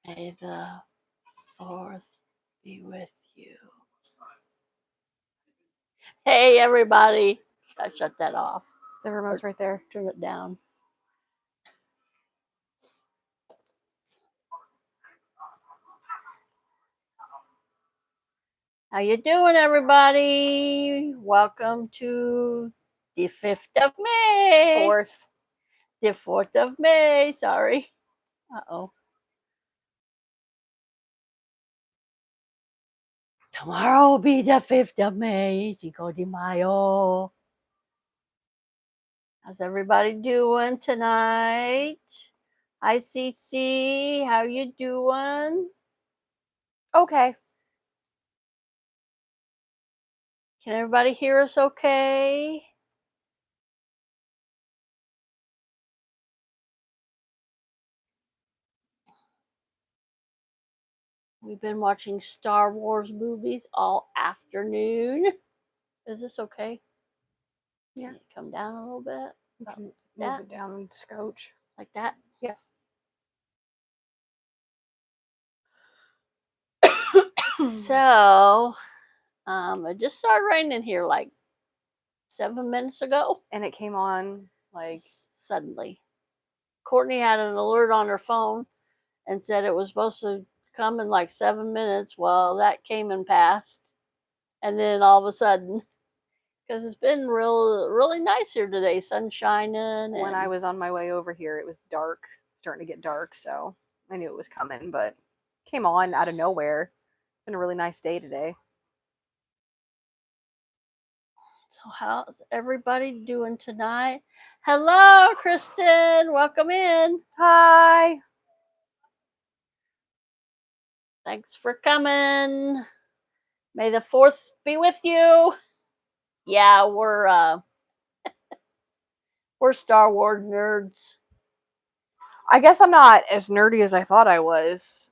May the fourth be with you. Hey, everybody. I shut that off. The remote's right there. Turn it down. How you doing, everybody? Welcome to the 5th of May. Fourth. The 4th of May. Sorry. Uh-oh. Tomorrow will be the 5th of May. Cinco de Mayo. How's everybody doing tonight? Hi, CC. How you doing? Okay. Can everybody hear us okay? We've been watching Star Wars movies all afternoon. Is this okay? Yeah. Can it come down a little bit? You can that? move it down and scotch. Like that? Yeah. So, it just started raining here like 7 minutes ago. And it came on like suddenly. Courtney had an alert on her phone and said it was supposed to come in like 7 minutes. Well, that came and passed. And then all of a sudden, because it's been really nice here today, sun shining. When I was on my way over here, it was dark, starting to get dark, so I knew it was coming, but it came on out of nowhere. It's been a really nice day today. So how's everybody doing tonight? Hello, Kristen. Welcome in. Hi. Thanks for coming. May the 4th be with you. Yeah, we're Star Wars nerds. I guess I'm not as nerdy as I thought I was.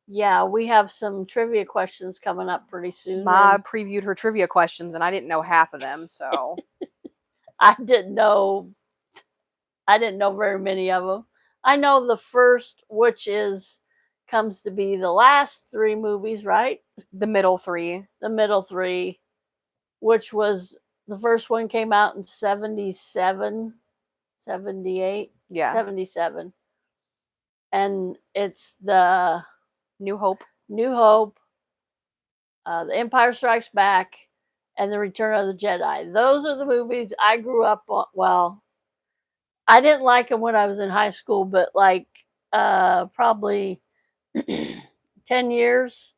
Yeah, we have some trivia questions coming up pretty soon. Ma previewed her trivia questions, and I didn't know half of them, so I didn't know very many of them. I know the first, which comes to be the last 3 movies, right? The middle 3. The middle 3, which was the first one came out in 77, 78, yeah, 77. And it's the New Hope, The Empire Strikes Back, and The Return of the Jedi. Those are the movies I grew up on. Well, I didn't like them when I was in high school, but like probably 10 years,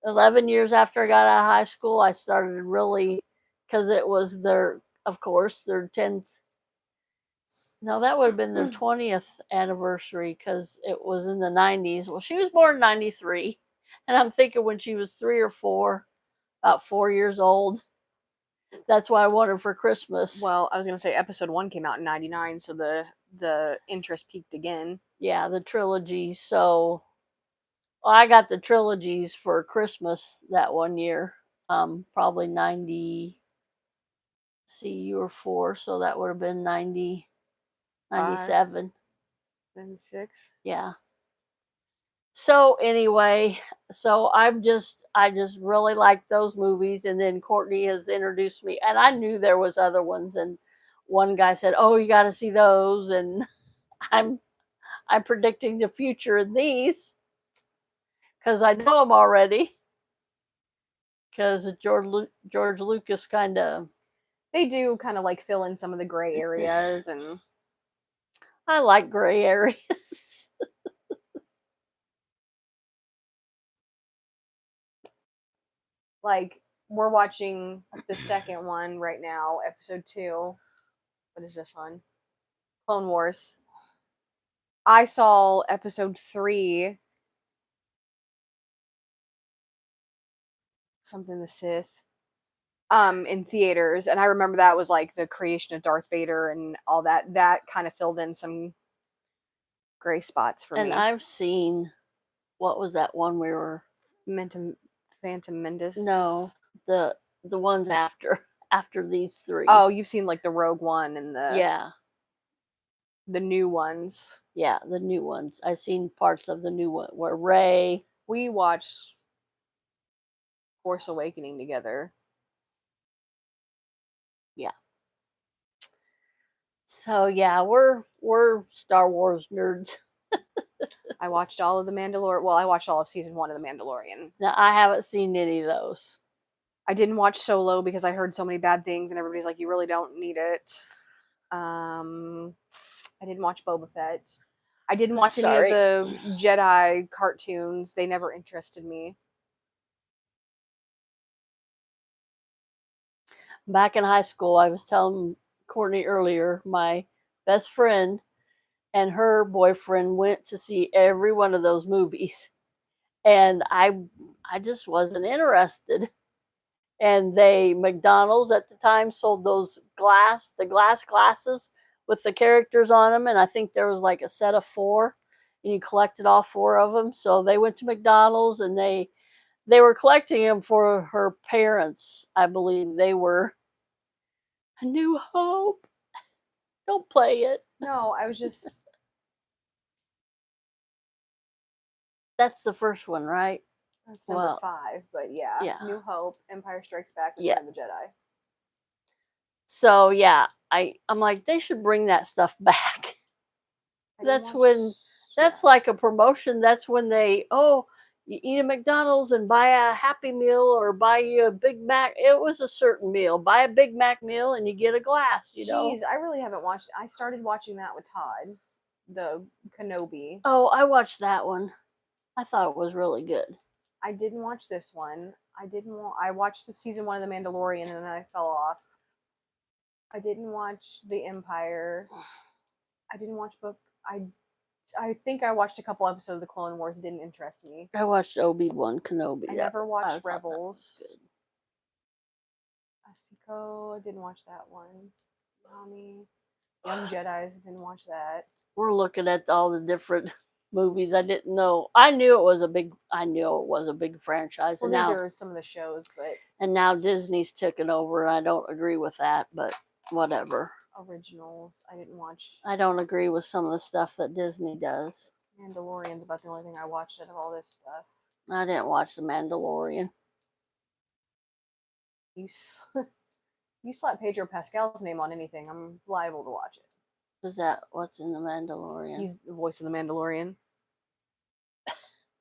11 years after I got out of high school, I started really, because it was their 10th. No, that would have been their 20th anniversary because it was in the 90s. Well, she was born in 93. And I'm thinking when she was 3 or 4, about 4 years old, that's what I wanted for Christmas. Well, I was going to say episode 1 came out in 99, so the interest peaked again. Yeah, the trilogy. So I got the trilogies for Christmas that one year. Probably 90. See, you were 4, so that would have been 90, 97. 96. Yeah. So anyway, I just really like those movies, and then Courtney has introduced me, and I knew there was other ones, and one guy said, "Oh, you got to see those," and I'm predicting the future in these because I know them already. Because George Lucas they do kind of like fill in some of the gray areas, and I like gray areas. like we're watching the second one right now, episode 2. What is this one? Clone Wars. I saw episode 3, something the Sith, in theaters, and I remember that was like the creation of Darth Vader and all that. That kind of filled in some gray spots for me. And I've seen, what was that one we were? Phantom Menace? No, the ones after these 3. Oh, you've seen like the Rogue One and the... Yeah. The new ones. Yeah, the new ones. I've seen parts of the new one where Ray. We watched Force Awakening together. Yeah. So yeah, we're Star Wars nerds. I watched all of the Mandalorian. Well, I watched all of season 1 of the Mandalorian. Now I haven't seen any of those. I didn't watch Solo because I heard so many bad things, and everybody's like, "You really don't need it." I didn't watch Boba Fett. I didn't watch any of Sorry. the Jedi cartoons. They never interested me. Back in high school, I was telling Courtney earlier, my best friend and her boyfriend went to see every one of those movies. And I just wasn't interested. And McDonald's at the time sold the glass glasses with the characters on them, and I think there was like a set of 4, and you collected all 4 of them. So they went to McDonald's, and they were collecting them for her parents. I believe they were. A New Hope. Don't play it. No, I was just. That's the first one, right? That's number 5, but yeah. Yeah. New Hope, Empire Strikes Back, Return Yeah. of the Jedi. So yeah, I'm like, they should bring that stuff back. That's like a promotion. That's when you eat a McDonald's and buy a Happy Meal or buy you a Big Mac. It was a certain meal. Buy a Big Mac meal and you get a glass, you know. Jeez, I really haven't watched. I started watching that with Todd, the Kenobi. Oh, I watched that one. I thought it was really good. I didn't watch this one. I watched the season 1 of The Mandalorian and then I fell off. I didn't watch The Empire. I didn't watch book. I think I watched a couple episodes of the Clone Wars. It didn't interest me. I watched Obi-Wan Kenobi. I never watched Rebels. Asiko, I didn't watch that one. Nami, Young Jedi's, didn't watch that. We're looking at all the different movies. I didn't know. I knew it was a big franchise. Well, and these now are some of the shows, but and now Disney's taken over. I don't agree with that, but whatever. Originals, I didn't watch. I don't agree with some of the stuff that Disney does. Mandalorian's about the only thing I watched out of all this stuff. I didn't watch The Mandalorian. You slap Pedro Pascal's name on anything, I'm liable to watch it. Is that what's in The Mandalorian? He's the voice of the Mandalorian.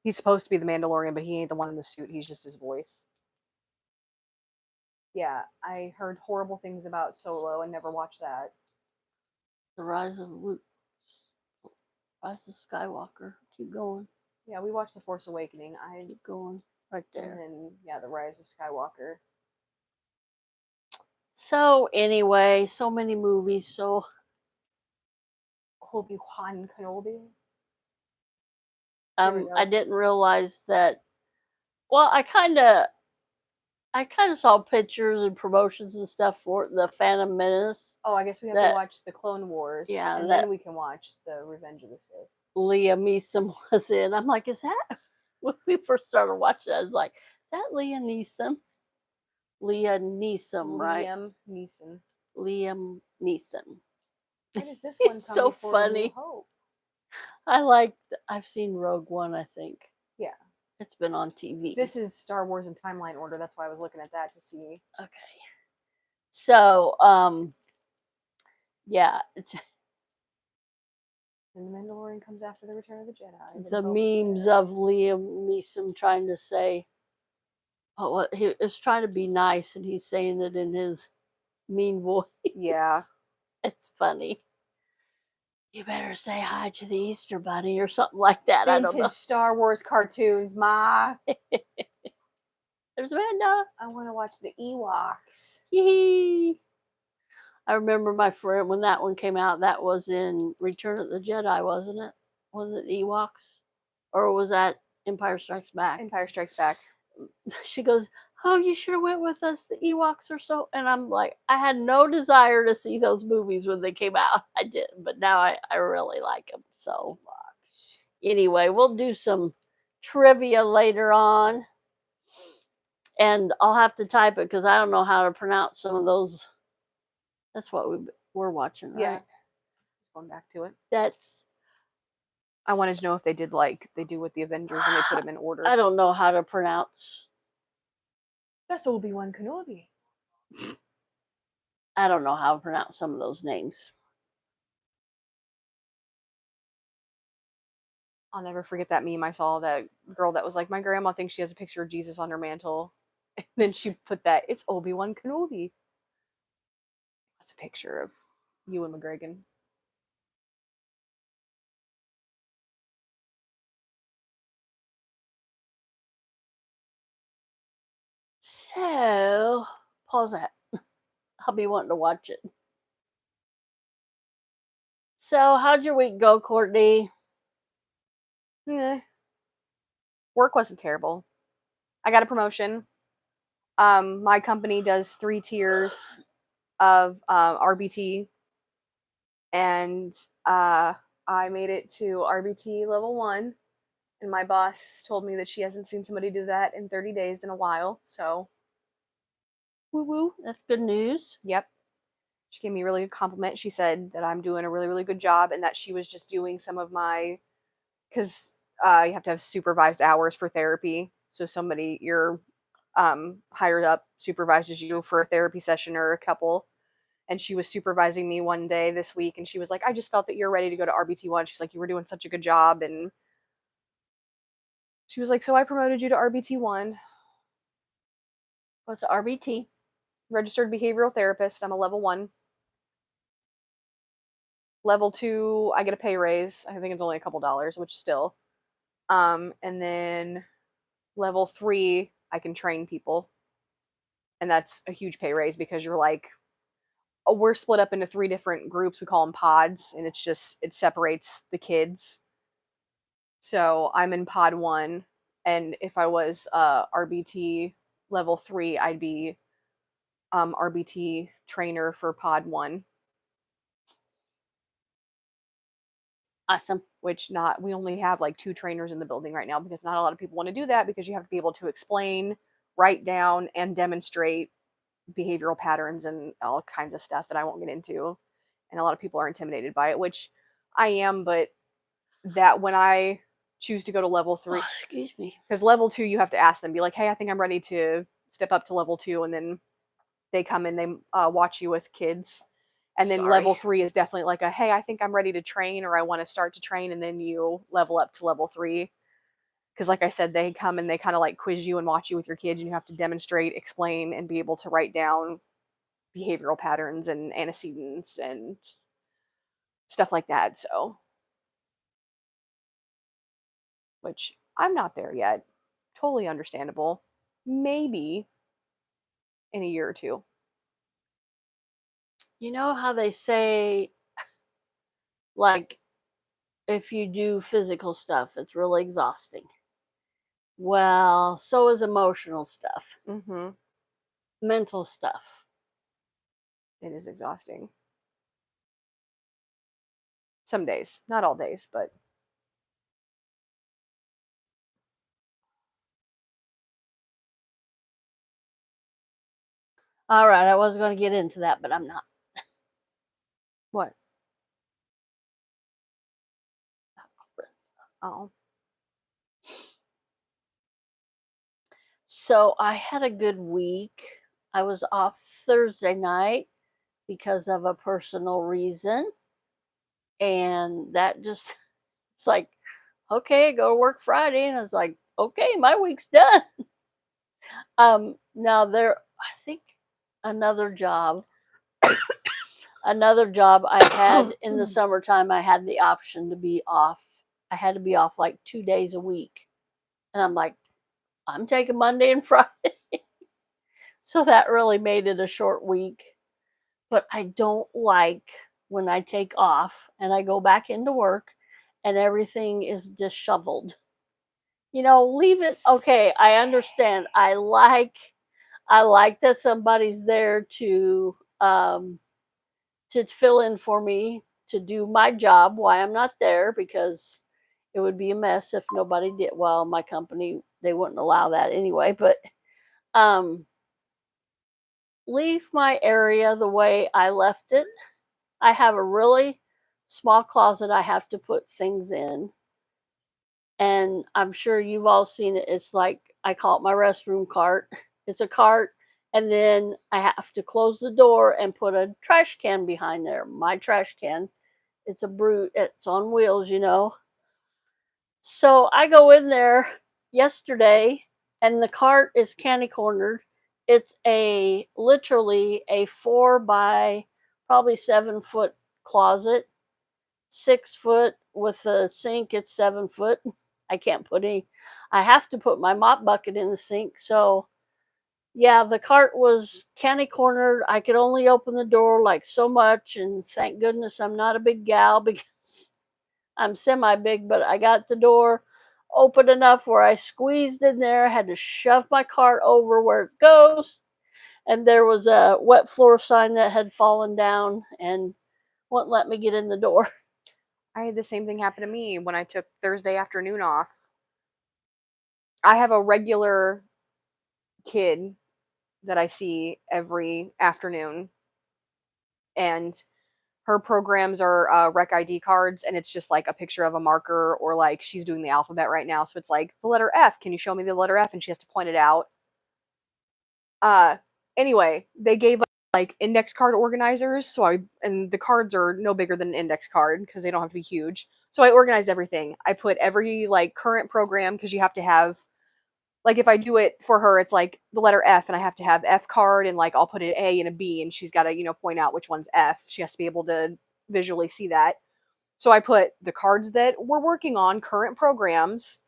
He's supposed to be the Mandalorian, but he ain't the one in the suit. He's just his voice. Yeah, I heard horrible things about Solo and never watched that. The Rise of Skywalker. Keep going. Yeah, we watched The Force Awakening. Keep going right there. And then yeah, The Rise of Skywalker. So anyway, so many movies. So Obi-Wan Kenobi. I didn't realize that. Well, I kind of saw pictures and promotions and stuff for the Phantom Menace. Oh, I guess we have to watch the Clone Wars. Yeah, and then we can watch the Revenge of the Sith. Liam Neeson was in. I'm like, is that when we first started watching? I was like, is that Liam Neeson? Liam Neeson, right? Liam Neeson. When is this one coming? So funny. I've seen Rogue One, I think. Yeah. It's been on TV. This is Star Wars in timeline order. That's why I was looking at that to see. Okay. So, yeah. And The Mandalorian comes after The Return of the Jedi. The memes of Liam Neeson trying to say, he is trying to be nice, and he's saying it in his mean voice. Yeah. It's funny. You better say hi to the Easter Bunny or something like that. Vintage I don't know. Star Wars cartoons, Ma. There's Amanda. I want to watch the Ewoks. Yee. I remember my friend when that one came out. That was in Return of the Jedi, wasn't it? Was it Ewoks, or was that Empire Strikes Back? Empire Strikes Back. She goes, "Oh, you should have went with us. The Ewoks are so..." And I'm like, I had no desire to see those movies when they came out. I didn't, but now I really like them. So anyway, we'll do some trivia later on, and I'll have to type it because I don't know how to pronounce some of those. That's what we're watching, right? Yeah. Going back to it. That's I wanted to know if they did like they do with the Avengers and they put them in order. I don't know how to pronounce. That's Obi-Wan Kenobi. I don't know how to pronounce some of those names. I'll never forget that meme I saw, that girl that was like, my grandma thinks she has a picture of Jesus on her mantle. And then she put that, it's Obi-Wan Kenobi. That's a picture of Ewan McGregor. So, pause that. I'll be wanting to watch it. So, how'd your week go, Courtney? Work wasn't terrible. I got a promotion. My company does 3 tiers of RBT, and I made it to RBT level 1, and my boss told me that she hasn't seen somebody do that in 30 days in a while, so woo woo. That's good news. Yep. She gave me a really good compliment. She said that I'm doing a really, really good job, and that she was just doing some of my, because you have to have supervised hours for therapy. So somebody, your hired up, supervises you for a therapy session or a couple. And she was supervising me one day this week, and she was like, I just felt that you're ready to go to RBT1. She's like, you were doing such a good job. And she was like, so I promoted you to RBT1. What's RBT? Registered behavioral therapist. I'm a level 1. Level 2, I get a pay raise. I think it's only a couple dollars, which still. And then level 3, I can train people. And that's a huge pay raise, because you're like, we're split up into 3 different groups. We call them pods, and it's just, it separates the kids. So I'm in pod 1, and if I was RBT level 3, I'd be RBT trainer for pod 1. Awesome. Which we only have like 2 trainers in the building right now, because not a lot of people want to do that, because you have to be able to explain, write down, and demonstrate behavioral patterns and all kinds of stuff that I won't get into. And a lot of people are intimidated by it, which I am, but that when I choose to go to level 3, excuse me, because level 2, you have to ask them, be like, hey, I think I'm ready to step up to level 2, and then they come and they watch you with kids. And then level 3 is definitely like a, hey, I think I'm ready to train, or I want to start to train, and then you level up to level 3. Because like I said, they come and they kind of like quiz you and watch you with your kids, and you have to demonstrate, explain, and be able to write down behavioral patterns and antecedents and stuff like that. So, which I'm not there yet. Totally understandable. Maybe in a year or 2. You know how they say, like, if you do physical stuff, it's really exhausting. Well, so is emotional stuff, Mm-hmm. mental stuff. It is exhausting. Some days, not all days, but All right, I was going to get into that, but I'm not. what? Oh. So I had a good week. I was off Thursday night because of a personal reason. And that just, it's like, okay, go to work Friday. And it's like, okay, my week's done. Now I think another job I had in the summertime, I had the option to be off. I had to be off like 2 days a week. And I'm like, I'm taking Monday and Friday. So that really made it a short week. But I don't like when I take off and I go back into work and everything is disheveled. Leave it. Okay, I understand. I like that somebody's there to fill in for me, to do my job while I'm not there, because it would be a mess if nobody did. Well, my company, they wouldn't allow that anyway, but leave my area the way I left it. I have a really small closet I have to put things in. And I'm sure you've all seen it. It's like I call it my restroom cart. It's a cart, and then I have to close the door and put a trash can behind there. My trash can. It's a brute. It's on wheels, you know. So I go in there yesterday, and the cart is candy cornered. It's a literally a 4 by probably 7 foot closet, 6 foot with a sink. It's 7 foot. I can't put any. I have to put my mop bucket in the sink. So yeah, the cart was candy cornered. I could only open the door like so much, and thank goodness I'm not a big gal because I'm semi big, but I got the door open enough where I squeezed in there, had to shove my cart over where it goes, and there was a wet floor sign that had fallen down and wouldn't let me get in the door. I had the same thing happen to me when I took Thursday afternoon off. I have a regular kid that I see every afternoon, and her programs are rec ID cards, and it's just like a picture of a marker, or like she's doing the alphabet right now, so it's like the letter F. Can you show me the letter F? And she has to point it out. Uh, anyway, they gave us like index card organizers, and the cards are no bigger than an index card because they don't have to be huge. So I organized everything. I put every like current program, because you have to have, like, if I do it for her, it's like the letter F, and I have to have F card, and like I'll put an A and a B, and she's got to, point out which one's F. She has to be able to visually see that. So I put the cards that we're working on, current programs,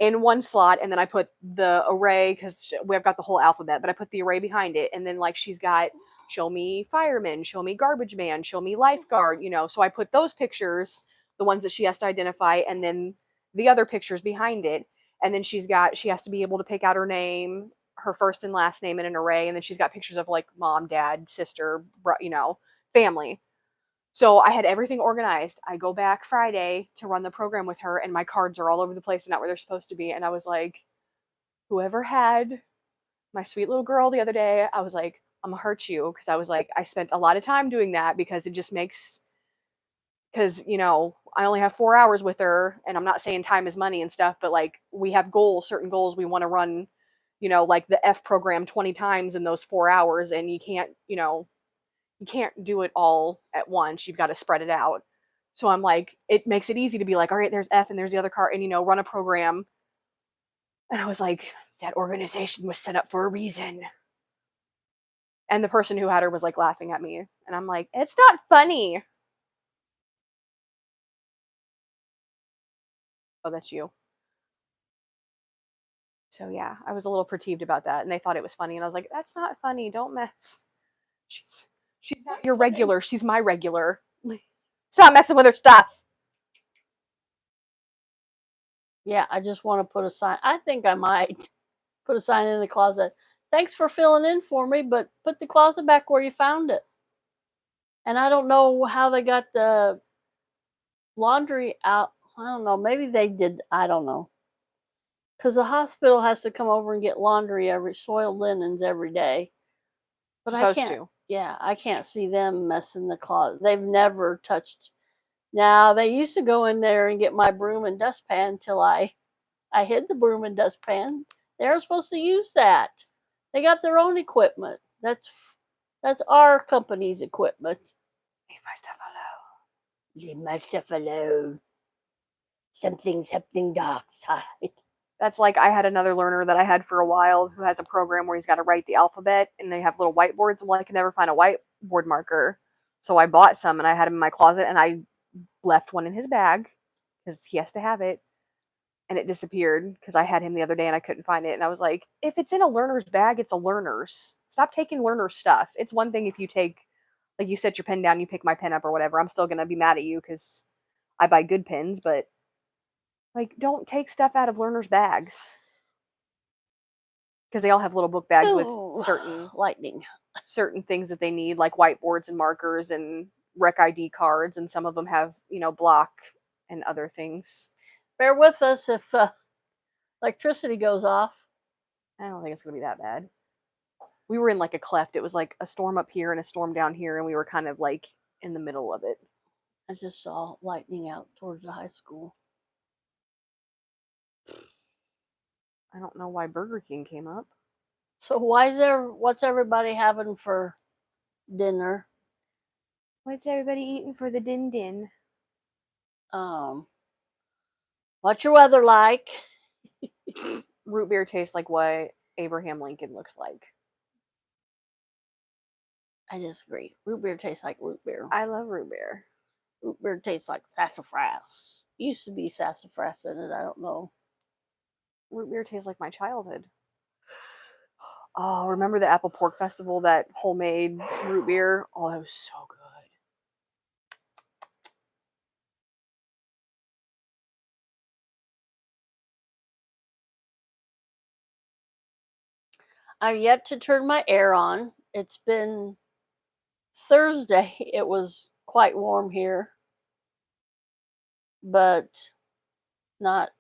in one slot, and then I put the array, because we've got the whole alphabet, but I put the array behind it, and then like she's got show me fireman, show me garbage man, show me lifeguard, so I put those pictures, the ones that she has to identify, and then the other pictures behind it, and then she has to be able to pick out her name, her first and last name in an array, and then she's got pictures of like mom, dad, sister, family. So I had everything organized. I go back Friday to run the program with her, and my cards are all over the place and not where they're supposed to be. And I was like, whoever had my sweet little girl the other day, I was like, I'm gonna hurt you. Because I was like, I spent a lot of time doing that, because it just makes, because, I only have 4 hours with her, and I'm not saying time is money and stuff, but like we have goals, certain goals we want to run, like the F program 20 times in those 4 hours, and you can't do it all at once. You've got to spread it out. So I'm like, it makes it easy to be like, all right, there's F and there's the other car, and run a program. And I was like, that organization was set up for a reason. And the person who had her was like laughing at me. And I'm like, it's not funny. Oh, that's you. So yeah, I was a little perturbed about that. And they thought it was funny. And I was like, that's not funny. Don't mess. She's not your regular. She's my regular. Stop messing with her stuff. Yeah, I just want to put a sign. I think I might put a sign in the closet. Thanks for filling in for me, but put the closet back where you found it. And I don't know how they got the laundry out. I don't know. Maybe they did. I don't know. Because the hospital has to come over and get laundry, soiled linens every day. But I can't. Yeah, I can't see them messing the closet. They've never touched. Now they used to go in there and get my broom and dustpan till I hid the broom and dustpan. They're supposed to use that. They got their own equipment. That's our company's equipment. Leave my stuff alone. Leave my stuff alone. Something dark side. That's like, I had another learner that I had for a while who has a program where he's got to write the alphabet, and they have little whiteboards. Well, I could never find a whiteboard marker. So I bought some, and I had them in my closet, and I left one in his bag because he has to have it. And it disappeared because I had him the other day and I couldn't find it. And I was like, if it's in a learner's bag, it's a learner's. Stop taking learner stuff. It's one thing if you take, like, you set your pen down, you pick my pen up or whatever. I'm still going to be mad at you because I buy good pens, but like, don't take stuff out of learners' bags. Because they all have little book bags with certain things that they need, like whiteboards and markers and rec ID cards, and some of them have, block and other things. Bear with us if electricity goes off. I don't think it's going to be that bad. We were in like a cleft. It was like a storm up here and a storm down here, and we were kind of like in the middle of it. I just saw lightning out towards the high school. I don't know why Burger King came up. So what's everybody having for dinner? What's everybody eating for the din din? What's your weather like? Root beer tastes like what Abraham Lincoln looks like. I disagree. Root beer tastes like root beer. I love root beer. Root beer tastes like sassafras. Used to be sassafras in it. I don't know. Root beer tastes like my childhood. Oh, remember the Apple Pork Festival, that homemade root beer? Oh, it was so good. I've yet to turn my air on. It's been Thursday. It was quite warm here, but not.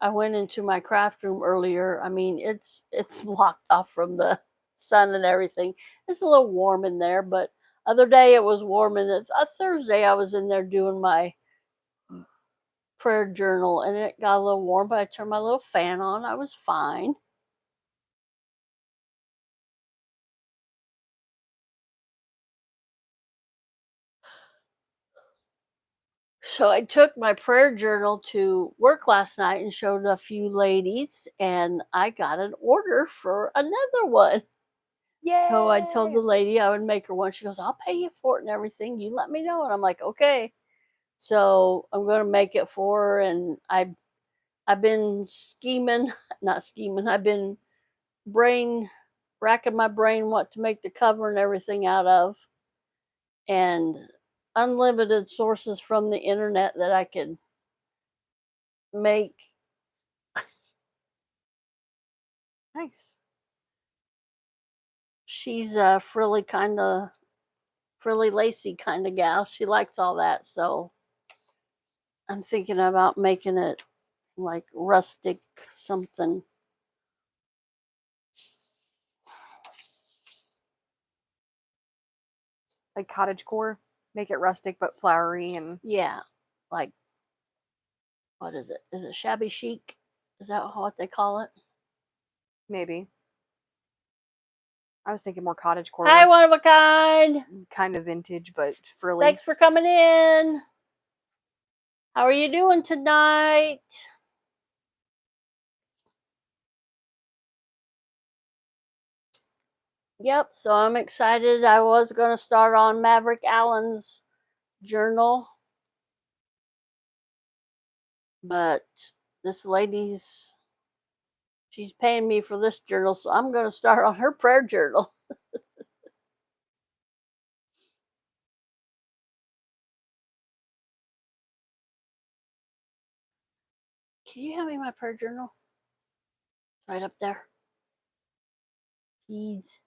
I went into my craft room earlier. I mean, it's blocked off from the sun and everything. It's a little warm in there, but other day it was warm, and it's a Thursday I was in there doing my prayer journal, and it got a little warm, but I turned my little fan on. I was fine. So I took my prayer journal to work last night and showed a few ladies, and I got an order for another one. So I told the lady I would make her one. She goes, I'll pay you for it and everything. You let me know. And I'm like, okay. So I'm going to make it for her. And I've been not scheming. I've been racking my brain what to make the cover and everything out of. And unlimited sources from the internet that I could make. Nice. She's a frilly lacy kind of gal. She likes all that. So I'm thinking about making it like rustic something. Like cottagecore. Make it rustic but flowery and Yeah, like, what is it? Is it shabby chic? Is that what they call it? maybe. I was thinking more cottagecore. Hi, one of a kind. Kind of vintage but frilly. Thanks for coming in. How are you doing tonight? Yep, so I'm excited. I was going to start on Maverick Allen's journal, but this she's paying me for this journal, so I'm going to start on her prayer journal. Can you hand me my prayer journal? Right up there. Please.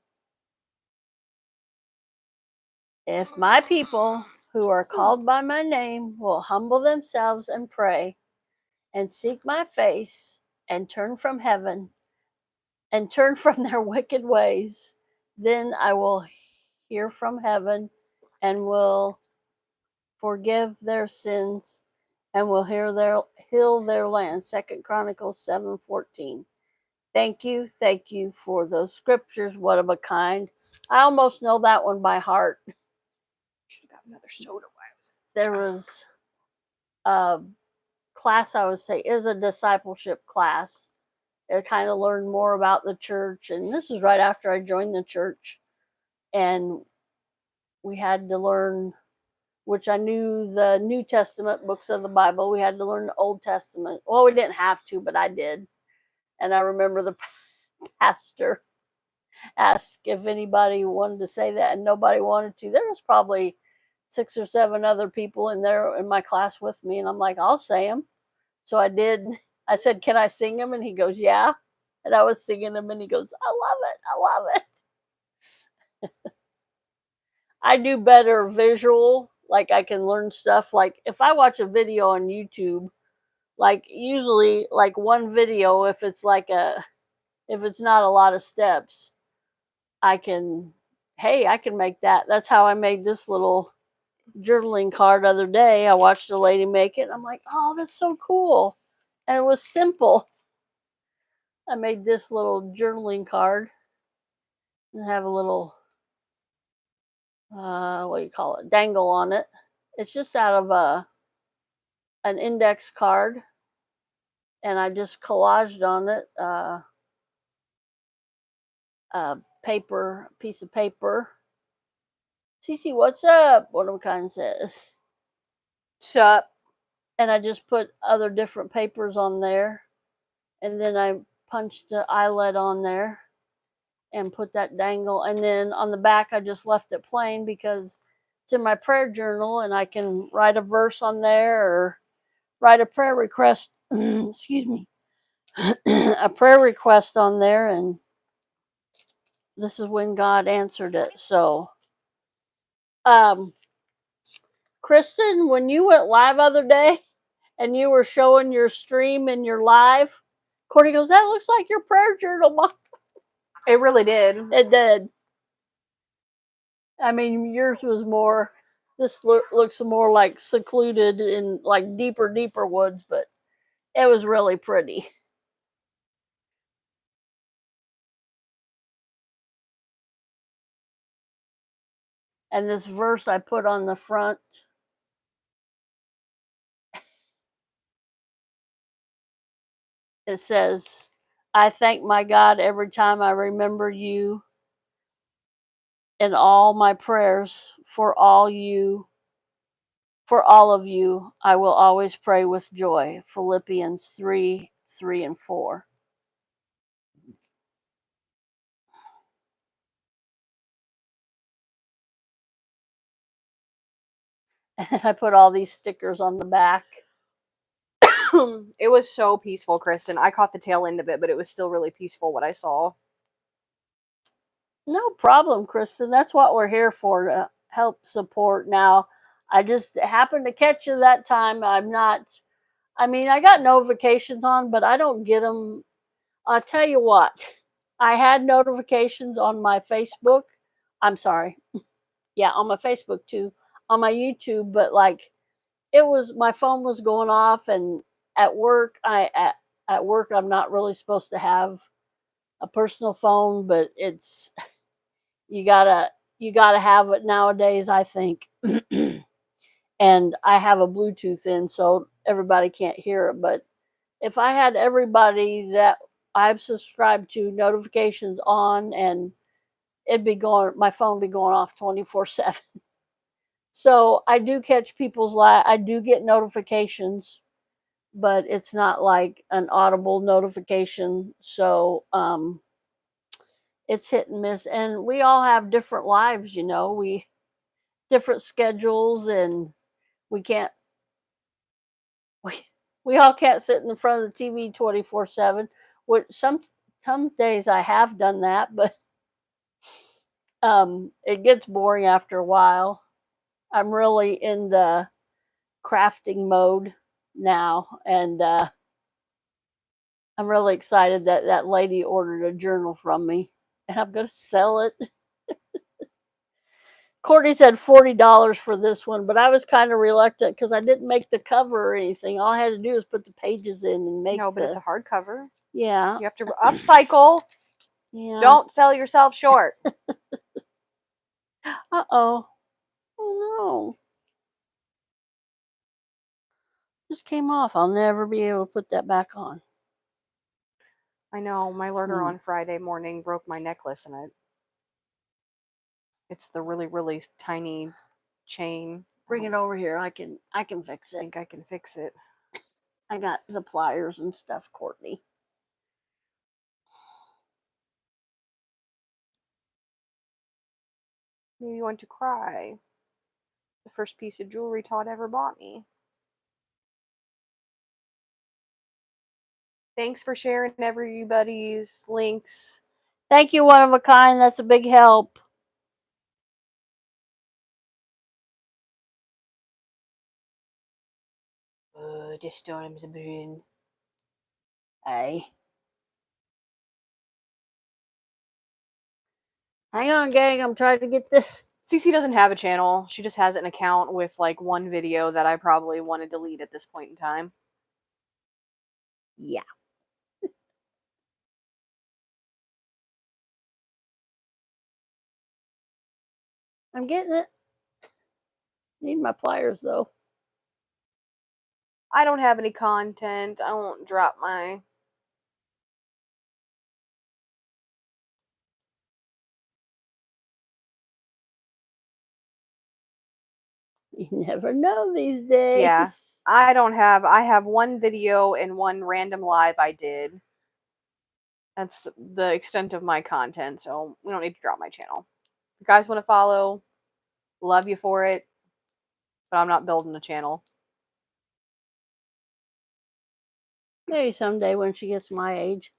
If my people who are called by my name will humble themselves and pray and seek my face and turn from heaven and turn from their wicked ways, then I will hear from heaven and will forgive their sins and will heal their land. 2 Chronicles 7:14. Thank you for those scriptures. What of a kind. I almost know that one by heart. Should have got another soda. There was a class I would say is a discipleship class. I kind of learned more about the church, and this is right after I joined the church, and we had to learn, which I knew the New Testament books of the Bible. We had to learn the Old Testament. Well, we didn't have to, but I did. And I remember the pastor asked if anybody wanted to say that, and nobody wanted to. There was probably 6 or 7 other people in there in my class with me, and I'm like, I'll say them. So I did. I said, can I sing them? And he goes, yeah. And I was singing them, and he goes, I love it. I love it. I do better visual. Like, I can learn stuff. Like, if I watch a video on YouTube, like, usually, like, one video, if it's not a lot of steps, I can make that. That's how I made this little journaling card the other day. I watched a lady make it. And I'm like, oh, that's so cool. And it was simple. I made this little journaling card and have a little, what do you call it, dangle on it. It's just out of an index card. And I just collaged on it a piece of paper. Cece, what's up? One of a kind says. Sup. And I just put other different papers on there. And then I punched the eyelet on there and put that dangle. And then on the back, I just left it plain because it's in my prayer journal and I can write a verse on there or write a prayer request. Excuse me. A prayer request on there. And this is when God answered it. So, Kristen, when you went live other day and you were showing your stream and your live, Courtney goes, that looks like your prayer journal, Mom. It really did. It did. I mean, yours was more, this looks more like secluded in like deeper woods, but it was really pretty. And this verse I put on the front. It says, I thank my God every time I remember you in all my prayers for all of you. I will always pray with joy. Philippians 3:3-4. And I put all these stickers on the back. It was so peaceful, Kristen. I caught the tail end of it, but it was still really peaceful what I saw. No problem, Kristen. That's what we're here for, to help support. Now, I just happened to catch you that time. I got notifications on, but I don't get them. I'll tell you what, I had notifications on my Facebook. I'm sorry. Yeah, on my Facebook too, on my YouTube, but like it was, my phone was going off, and at work, at work I'm not really supposed to have a personal phone, but it's you gotta have it nowadays, I think. And I have a Bluetooth in, so everybody can't hear it. But if I had everybody that I've subscribed to notifications on, and my phone would be going off 24/7. So I do catch people's I do get notifications, but it's not like an audible notification. So it's hit and miss, and we all have different lives, we different schedules, and we can't we all can't sit in the front of the TV 24/7. Which some days I have done that, but it gets boring after a while. I'm really in the crafting mode now, and I'm really excited that that lady ordered a journal from me, and I'm going to sell it. Courtney said $40 for this one, but I was kind of reluctant because I didn't make the cover or anything. All I had to do was put the pages in and make. No, but it's a hardcover. Yeah. You have to upcycle. Yeah. Don't sell yourself short. Uh-oh. Oh no. Just came off. I'll never be able to put that back on. I know. My learner on Friday morning broke my necklace, and it's the really, really tiny chain. Bring it over here. I can fix I it. think I can fix it. I got the pliers and stuff, Courtney. Maybe you want to cry. The first piece of jewelry Todd ever bought me. Thanks for sharing everybody's links. Thank you, one of a kind. That's a big help. The storm's a brewing. Hey. Hang on, gang. I'm trying to get this Cece doesn't have a channel. She just has an account with like one video that I probably want to delete at this point in time. Yeah. I'm getting it. Need my pliers though. I don't have any content. I won't drop my. You never know these days. Yeah. I don't have. I have one video and one random live I did. That's the extent of my content, so we don't need to drop my channel. If you guys want to follow, love you for it, but I'm not building a channel. Maybe someday when she gets my age.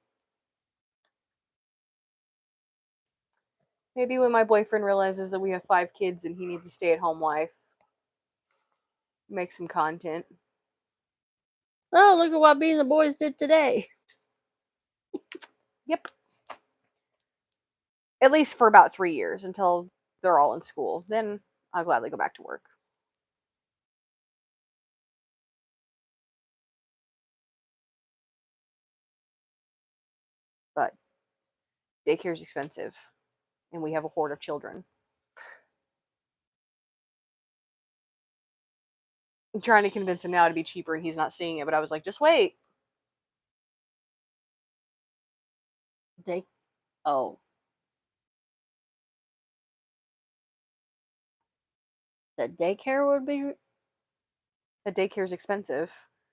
Maybe when my boyfriend realizes that we have 5 kids and he needs a stay-at-home wife, make some content. Oh, look at what Being the Boys did today. Yep. At least for about 3 years until they're all in school. Then I'll gladly go back to work. But daycare is expensive, and we have a horde of children. I'm trying to convince him now to be cheaper, and he's not seeing it. But I was like, just wait. Oh. The daycare would be. The daycare is expensive.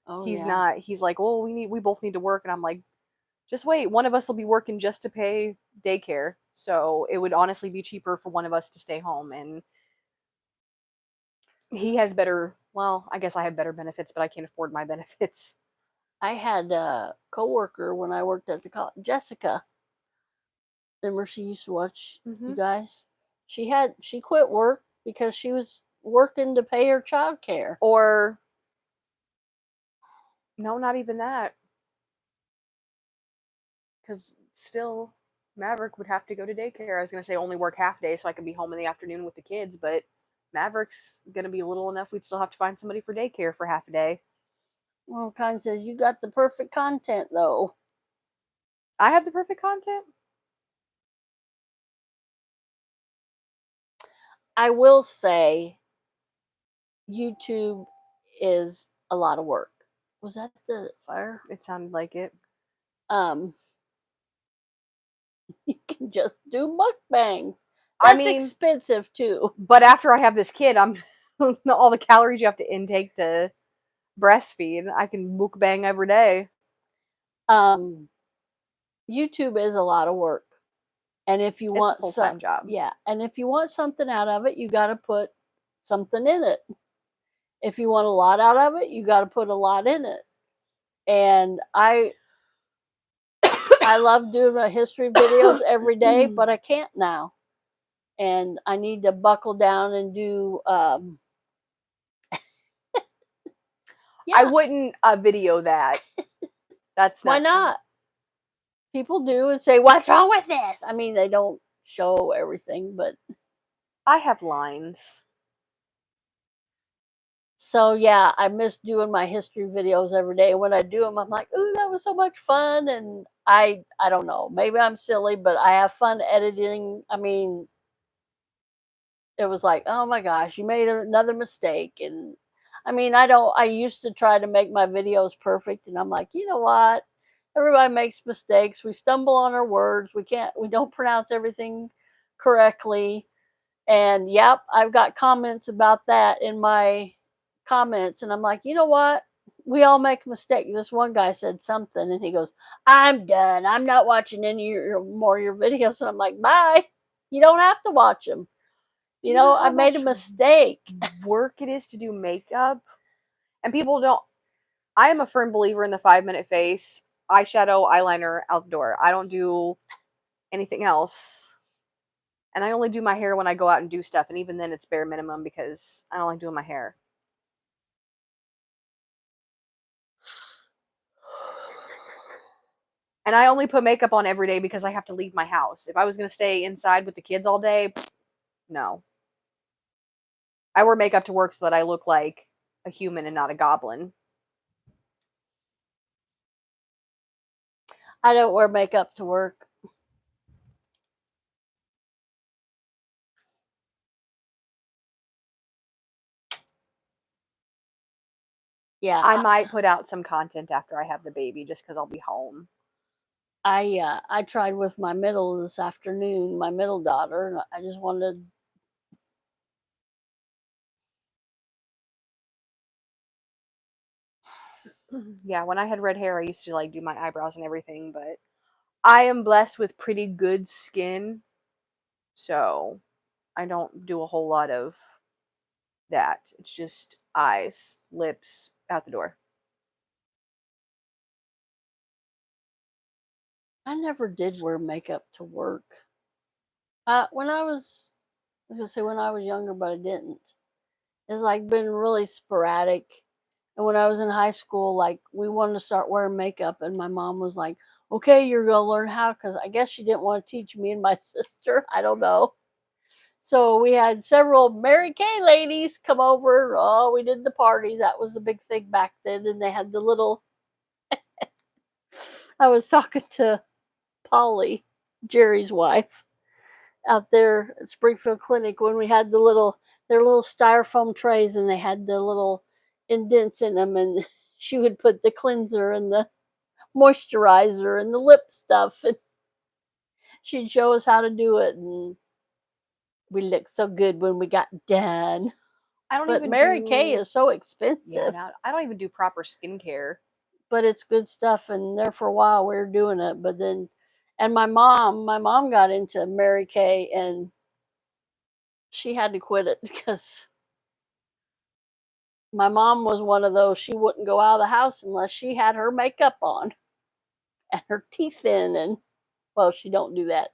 Oh, He's yeah. not. He's like, well, we both need to work, and I'm like, just wait. One of us will be working just to pay daycare, so it would honestly be cheaper for one of us to stay home. And he has better. Well, I guess I have better benefits, but I can't afford my benefits. I had a coworker when I worked at the college, Jessica. Remember she used to watch you guys? She quit work because she was working to pay her child care. Or no, not even that. Because still, Maverick would have to go to daycare. I was going to say only work half day so I could be home in the afternoon with the kids, but Maverick's going to be little enough we'd still have to find somebody for daycare for half a day. Well, Con says, you got the perfect content, though. I have the perfect content? I will say YouTube is a lot of work. Was that the fire? It sounded like it. You can just do mukbangs. I That's mean, expensive too. but after I have this kid, I'm all the calories you have to intake to breastfeed. I can mukbang every day. YouTube is a lot of work. And if you want a full-time job. Yeah, and if you want something out of it, you got to put something in it. If you want a lot out of it, you got to put a lot in it. And I love doing my history videos every day, but I can't now. And I need to buckle down and do yeah. I wouldn't video that. That's why not? People do and say, "What's wrong with this?" I mean, they don't show everything, but I have lines. So yeah, I miss doing my history videos every day. When I do them, I'm like, "Ooh, that was so much fun!" And I don't know, maybe I'm silly, but I have fun editing. I mean, it was like, oh my gosh, you made another mistake, and I mean, I used to try to make my videos perfect, and I'm like, you know what? Everybody makes mistakes. We stumble on our words. We don't pronounce everything correctly. And yep, I've got comments about that in my comments, and I'm like, you know what? We all make a mistake. This one guy said something, and he goes, "I'm done. I'm not watching any more of your videos." And I'm like, bye. You don't have to watch them. You know, I made a mistake. Work it is to do makeup, and people don't. I am a firm believer in the 5-minute face, eyeshadow, eyeliner, out the door. I don't do anything else. And I only do my hair when I go out and do stuff, and even then it's bare minimum because I don't like doing my hair. And I only put makeup on every day because I have to leave my house. If I was going to stay inside with the kids all day, no. I wear makeup to work so that I look like a human and not a goblin. I don't wear makeup to work. Yeah, I might put out some content after I have the baby just because I'll be home. I tried with my middle this afternoon, my middle daughter, and I just wanted. Yeah, when I had red hair, I used to like do my eyebrows and everything, but I am blessed with pretty good skin, so I don't do a whole lot of that. It's just eyes, lips, out the door. I never did wear makeup to work. When I was gonna say when I was younger, but I didn't. It's like been really sporadic. And when I was in high school, like we wanted to start wearing makeup, and my mom was like, "Okay, you're gonna learn how," because I guess she didn't want to teach me and my sister. I don't know. So we had several Mary Kay ladies come over. Oh, we did the parties. That was the big thing back then. And they had the little. I was talking to Polly, Jerry's wife, out there at Springfield Clinic when we had their little styrofoam trays, and they had the little indents in them, and she would put the cleanser and the moisturizer and the lip stuff, and she'd show us how to do it, and we looked so good when we got done. I don't But even Mary Kay do. is so Yeah, expensive, I don't even do proper skincare. but it's good stuff. And there for a while we were doing it, but then, and my mom got into Mary Kay, and she had to quit it because my mom was one of those, she wouldn't go out of the house unless she had her makeup on and her teeth in, and well, she don't do that.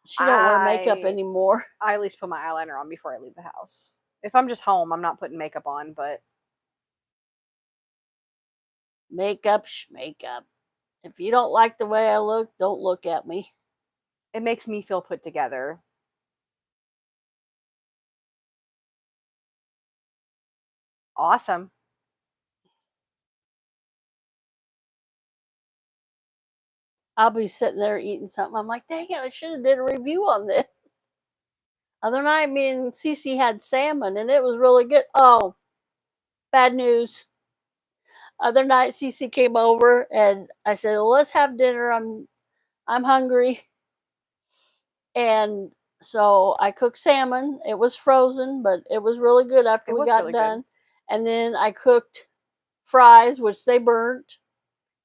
She don't wear makeup I anymore. I at least put my eyeliner on before I leave the house. If I'm just home, I'm not putting makeup on, but Makeup, makeup. If you don't like the way I look, don't look at me. it makes me feel put together. Awesome. I'll be sitting there eating something. I'm like, dang it, I should have did a review on this. Other night, me and Cece had salmon, and it was really good. Oh, bad news. Other night, Cece came over, and I said, well, let's have dinner. I'm hungry. And so I cooked salmon. It was frozen, but it was really good after It we was got really good. done. And then I cooked fries, which they burnt.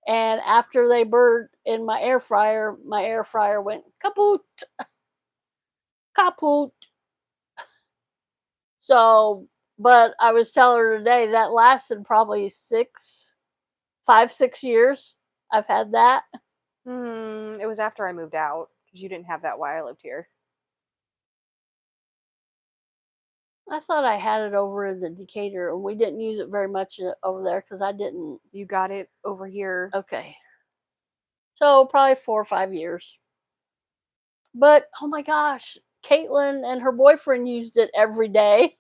And after they burnt in my air fryer went kaput, kaput. So, but I was telling her today that lasted probably 6 years. I've had that. It was after I moved out because you didn't have that while I lived here. I thought I had it over in the Decatur, and we didn't use it very much over there because I didn't. You got it over here. Okay. So probably 4 or 5 years. But oh my gosh, Caitlin and her boyfriend used it every day.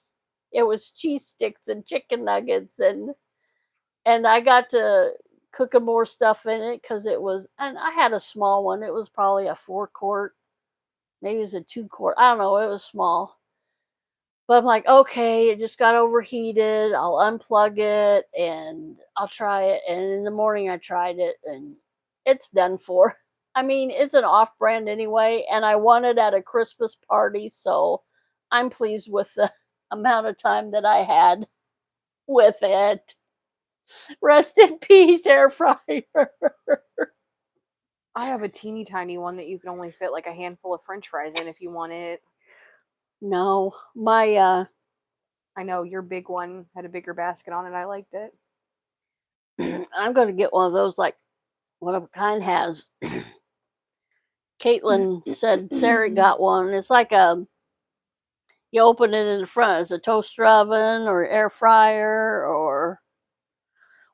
It was cheese sticks and chicken nuggets, and I got to cooking more stuff in it because it was, and I had a small one. It was probably a 4 quart, maybe it was a 2 quart. I don't know. It was small. But I'm like, okay, it just got overheated. I'll unplug it and I'll try it. And in the morning, I tried it and it's done for. I mean, it's an off brand anyway, and I won it at a Christmas party. So I'm pleased with the amount of time that I had with it. Rest in peace, air fryer. I have a teeny tiny one that you can only fit like a handful of French fries in if you want it. No, my I know your big one had a bigger basket on it. I liked it. I'm going to get one of those like one of a kind has. Caitlin said Sarah got one. It's like you open it in the front. It's a toaster oven or air fryer, or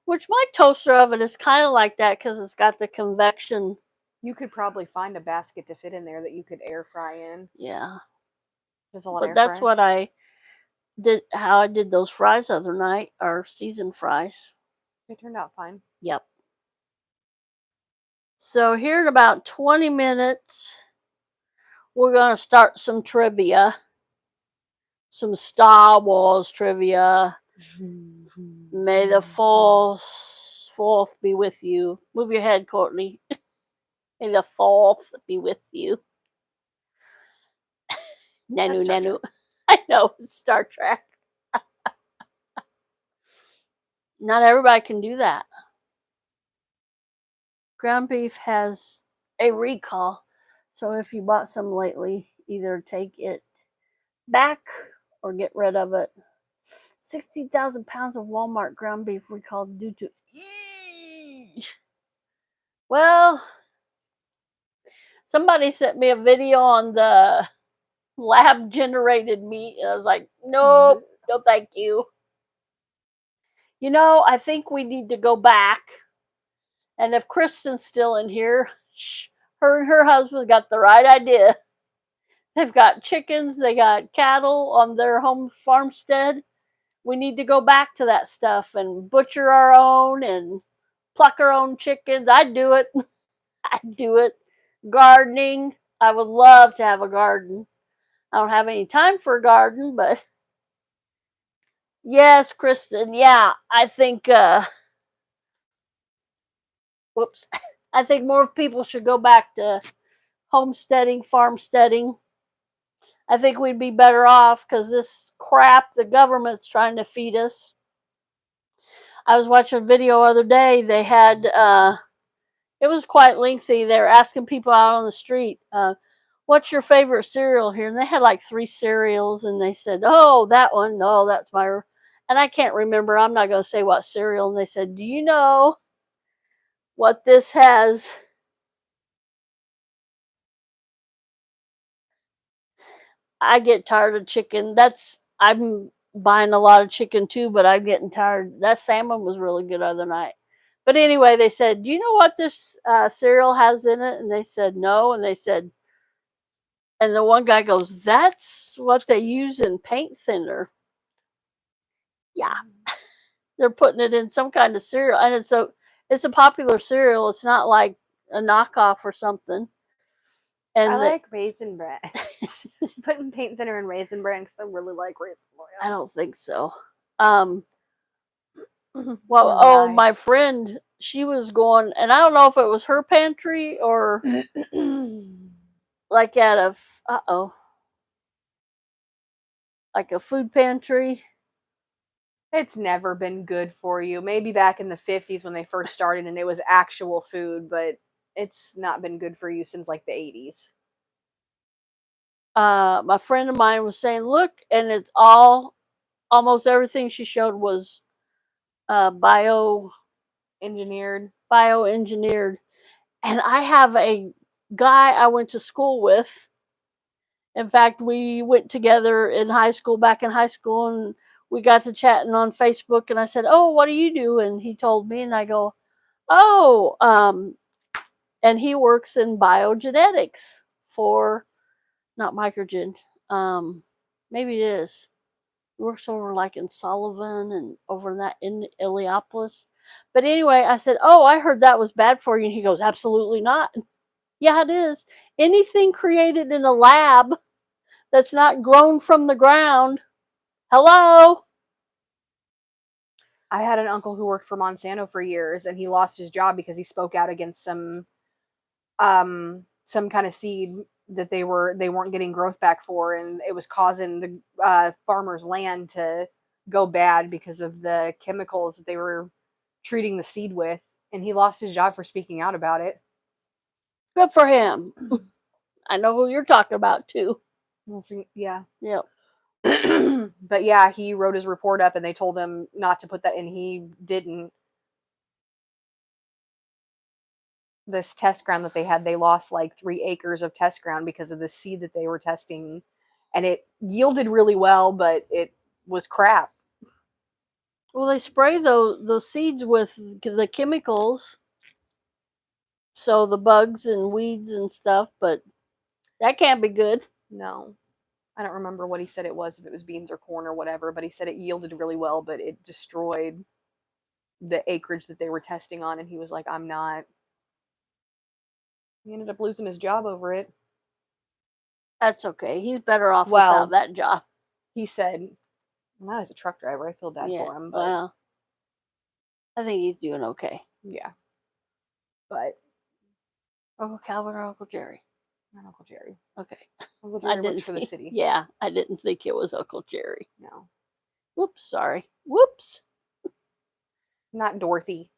which my toaster oven is kind of like that because it's got the convection. You could probably find a basket to fit in there that you could air fry in. Yeah, There's a lot of but air that's fry. what I how I did those fries the other night, our seasoned fries. They turned out fine. Yep. So here in about 20 minutes, we're going to start some trivia. Some Star Wars trivia. May the fourth be with you. Move your head, Courtney. May the fourth be with you. Nanu, nanu. I know, it's Star Trek. Not everybody can do that. Ground beef has a recall. So if you bought some lately, either take it back or get rid of it. 60,000 pounds of Walmart ground beef recalled due to. Well, somebody sent me a video on the lab generated meat, and I was like, nope, no thank you. You know, I think we need to go back. And if Kristen's still in here, her and her husband got the right idea. They've got chickens, they got cattle on their home farmstead. We need to go back to that stuff and butcher our own and pluck our own chickens. I'd do it. I'd do it. Gardening. I would love to have a garden. I don't have any time for a garden, but yes, Kristen, yeah, I think whoops. I think more people should go back to homesteading, farmsteading. I think we'd be better off because this crap the government's trying to feed us. I was watching a video the other day. They had, it was quite lengthy. They were asking people out on the street, what's your favorite cereal here? And they had like 3 cereals, and they said, oh, that one. No, that's my, and I can't remember. I'm not going to say what cereal. And they said, do you know what this has? I get tired of chicken. I'm buying a lot of chicken too, but I'm getting tired. That salmon was really good the other night. But anyway, they said, do you know what this cereal has in it? And they said, no. And they said, and the one guy goes, that's what they use in paint thinner. Yeah. They're putting it in some kind of cereal. And it's a popular cereal. It's not like a knockoff or something. And I like Raisin Bran. Putting paint thinner in Raisin Bran because I really like Raisin Bran. I don't think so. Well, my friend, she was going, and I don't know if it was her pantry or like at a, like a food pantry. It's never been good for you. Maybe back in the 50s when they first started and it was actual food, but it's not been good for you since like the 80s. My friend of mine was saying, look, and it's almost everything she showed was bioengineered. And I have a guy I went to school with. In fact, we went together in high school, back in high school, and we got to chatting on Facebook, and I said, oh, what do you do? And he told me, and I go, oh, and he works in biogenetics for, not Microgen, maybe it is. He works over like in Sullivan and over in Illiopolis. But anyway, I said, oh, I heard that was bad for you. And he goes, absolutely not. Yeah, it is. Anything created in a lab that's not grown from the ground. Hello? I had an uncle who worked for Monsanto for years, and he lost his job because he spoke out against some kind of seed that they weren't getting growth back for, and it was causing the farmers' land to go bad because of the chemicals that they were treating the seed with, and he lost his job for speaking out about it. Good for him. I know who you're talking about too. Yeah. Yep. But yeah, he wrote his report up and they told him not to put that, and he didn't. This test ground that they had, they lost like 3 acres of test ground because of the seed that they were testing, and it yielded really well, but it was crap. Well, they spray those seeds with the chemicals, so the bugs and weeds and stuff, but that can't be good. No, I don't remember what he said it was, if it was beans or corn or whatever, but he said it yielded really well, but it destroyed the acreage that they were testing on, and he was like, I'm not. He ended up losing his job over it. That's okay. He's better off Well, without that job. He said, not as a truck driver, I feel bad Yeah. for him, but Well, I think he's doing okay. yeah. But Uncle Calvin or Uncle Jerry? not Uncle Jerry. Okay. Uncle I Jerry didn't works for the think, city. yeah, I didn't think it was Uncle Jerry. No. Whoops, sorry. Whoops. Not Dorothy.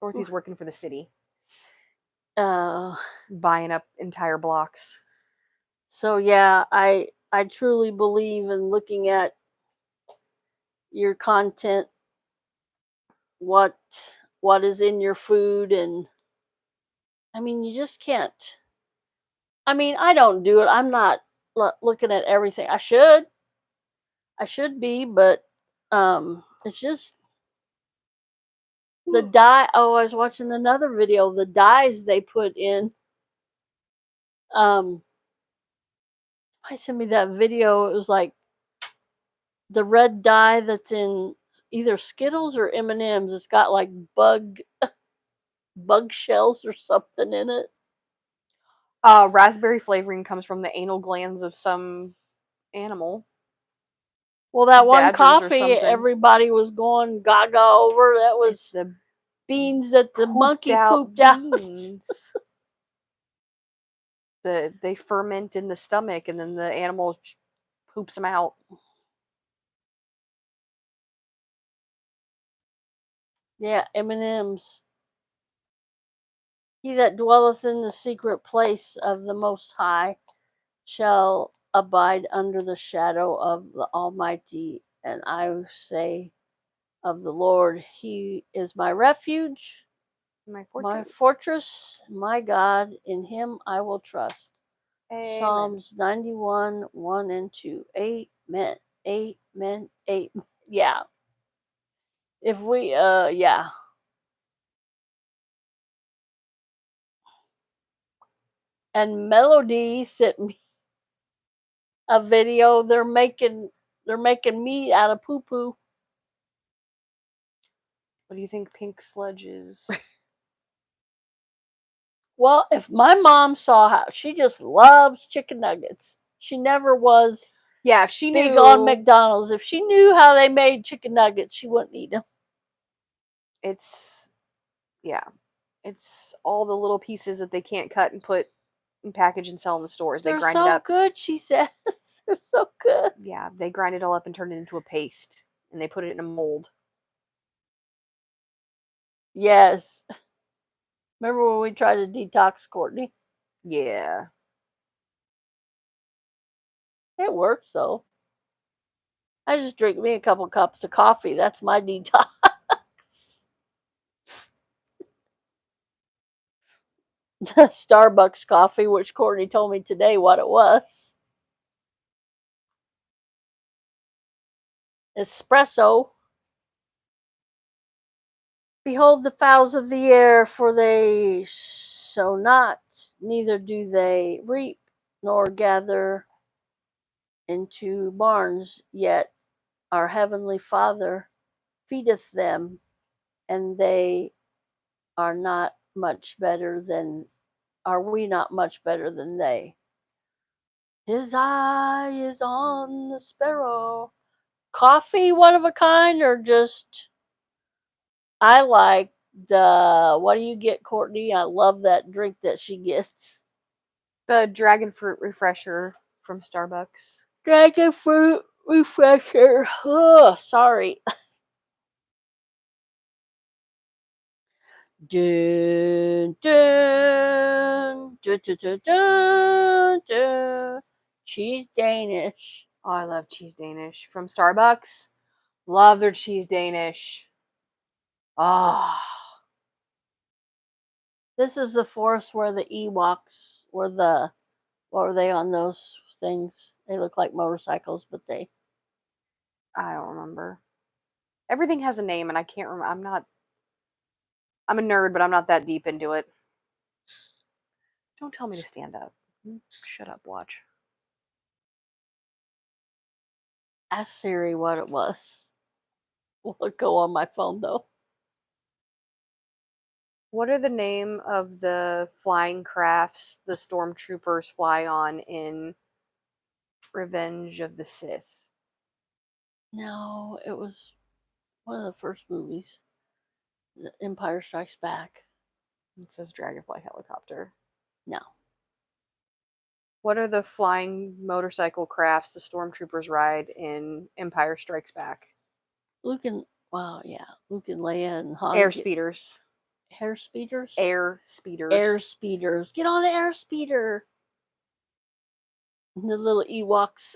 Dorothy's working for the city, buying up entire blocks. So yeah, I truly believe in looking at your content, what is in your food, and I mean, you just can't. I mean, I don't do it. I'm not looking at everything. I should be, but it's just the dye. Oh, I was watching another video. The dyes they put in. I sent me that video. It was like the red dye that's in either Skittles or M&Ms. It's got like bug shells or something in it. Raspberry flavoring comes from the anal glands of some animal. Well, that one Badgers or coffee something. everybody was going gaga over, that was It's the beans that the monkey pooped beans. They ferment in the stomach, and then the animal poops them out. Yeah, M&Ms. He that dwelleth in the secret place of the Most High shall abide under the shadow of the Almighty. And I will say of the Lord, He is my refuge, my fortress, my God. In Him I will trust. Amen. Psalms 91, 1 and 2. Amen. Amen. Amen. Yeah. If we, yeah. And Melody sent me a video. They're making meat out of poo poo. What do you think pink sludge is? Well, if my mom saw how she just loves chicken nuggets, she never was Yeah, if she big knew on McDonald's. If she knew how they made chicken nuggets, she wouldn't eat them. It's all the little pieces that they can't cut and put and package and sell in the stores. They They're grind it so up. good, she says. They're so good. Yeah, they grind it all up and turn it into a paste, and they put it in a mold. Yes. Remember when we tried to detox Courtney? Yeah. It works though. I just drink me a couple cups of coffee. That's my detox. Starbucks coffee, which Courtney told me today what it was. Espresso. Behold the fowls of the air, for they sow not, neither do they reap, nor gather into barns, yet our heavenly Father feedeth them, and they are not much better than, are we not much better than they? His eye is on the sparrow. Coffee, one of a kind, or just, I like the, what do you get, Courtney? I love that drink that she gets. The dragon fruit refresher from Starbucks. Dragon fruit refresher. Oh, sorry. Dun, dun, dun, dun, dun, dun, dun. Cheese Danish. Oh, I love cheese Danish from Starbucks. Love their cheese Danish. Ah. Oh. This is the forest where the Ewoks were the, what were they on those things? They look like motorcycles, but they, I don't remember. Everything has a name, and I can't remember. I'm a nerd, but I'm not that deep into it. Don't tell me to stand up. Shut up, watch. Ask Siri what it was. Will it go on my phone though? What are the name of the flying crafts the stormtroopers fly on in Revenge of the Sith? No, it was one of the first movies. The Empire Strikes Back. It says Dragonfly helicopter. No. What are the flying motorcycle crafts the stormtroopers ride in Empire Strikes Back? Luke and Leia and Han. Air speeders. Hair speeders? Air speeders. Air speeders. Get on the air speeder. And the little Ewoks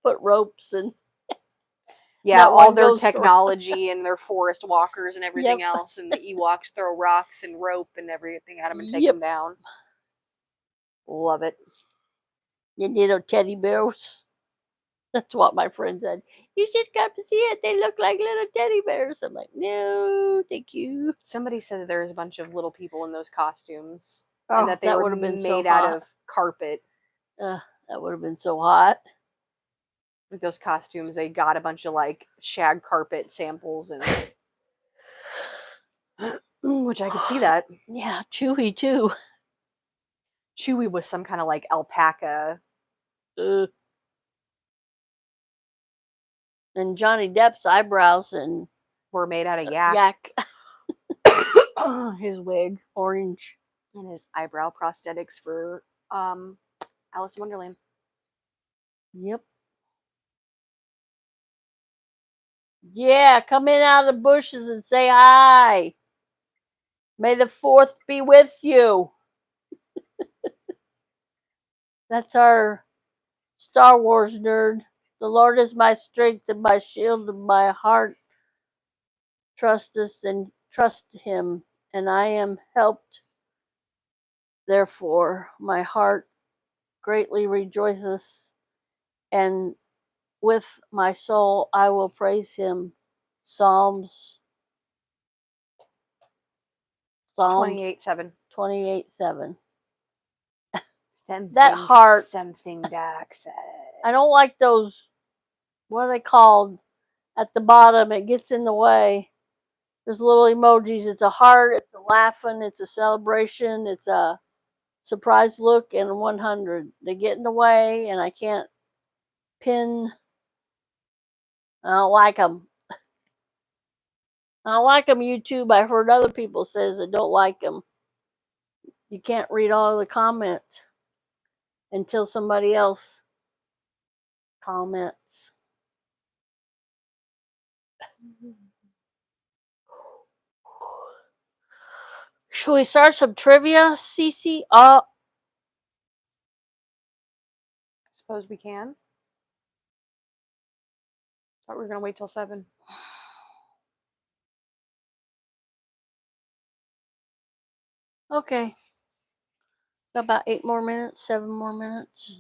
put ropes and yeah, Not all one their goes for- technology and their forest walkers and everything Yep. else, and the Ewoks throw rocks and rope and everything at them and take Yep. them down. Love it. you little teddy bears. That's what my friend said. You should come to see it. They look like little teddy bears. I'm like, no, thank you. Somebody said that there's a bunch of little people in those costumes, Oh, and that they that were would have been so made out hot. of carpet. That would have been so hot. With those costumes, they got a bunch of like shag carpet samples, and which I could see that. Yeah, Chewy too. Chewy was some kind of like alpaca. And Johnny Depp's eyebrows and Were made out of yak. His wig, orange. And his eyebrow prosthetics for Alice in Wonderland. Yep. Yeah, come in out of the bushes and say hi. May the 4th be with you. That's our Star Wars nerd. The Lord is my strength and my shield and my heart. Trust him, and I am helped. Therefore, my heart greatly rejoices, and with my soul I will praise him. Psalms 28:7. 28:7. Something, That heart. Something Doc said. I don't like those, what are they called? At the bottom, it gets in the way. There's little emojis. It's a heart, it's a laughing, it's a celebration, it's a surprised look, and 100. They get in the way, and I can't pin. I don't like them. I don't like them, YouTube. I've heard other people says that don't like them. You can't read all the comments until somebody else comments. Should we start some trivia, Cece? Suppose we can. Thought we were gonna wait till 7. Okay. Got about 8 more minutes, 7 more minutes.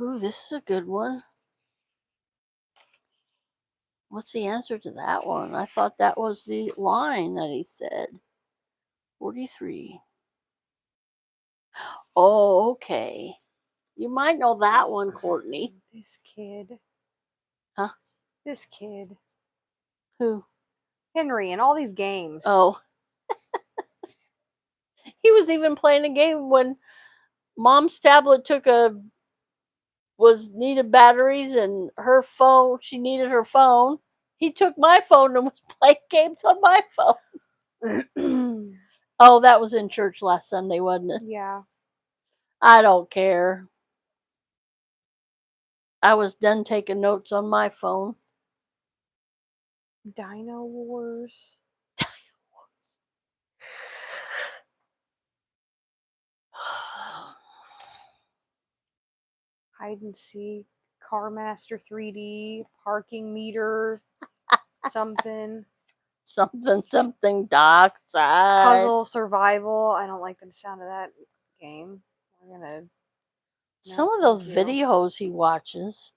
Ooh, this is a good one. What's the answer to that one? I thought that was the line that he said. 43. Oh, okay. You might know that one, Courtney. This kid. Huh? This kid. Who? Henry and all these games. Oh. He was even playing a game when Mom's tablet needed batteries, and her phone, she needed her phone. He took my phone and was playing games on my phone. Oh, that was in church last Sunday, wasn't it? Yeah. I don't care. I was done taking notes on my phone. Dino Wars. Hide and seek. Car Master 3D. Parking meter. Something. Something dark side. Puzzle survival. I don't like the sound of that game. We're gonna. Some No, of those thank you. videos he watches.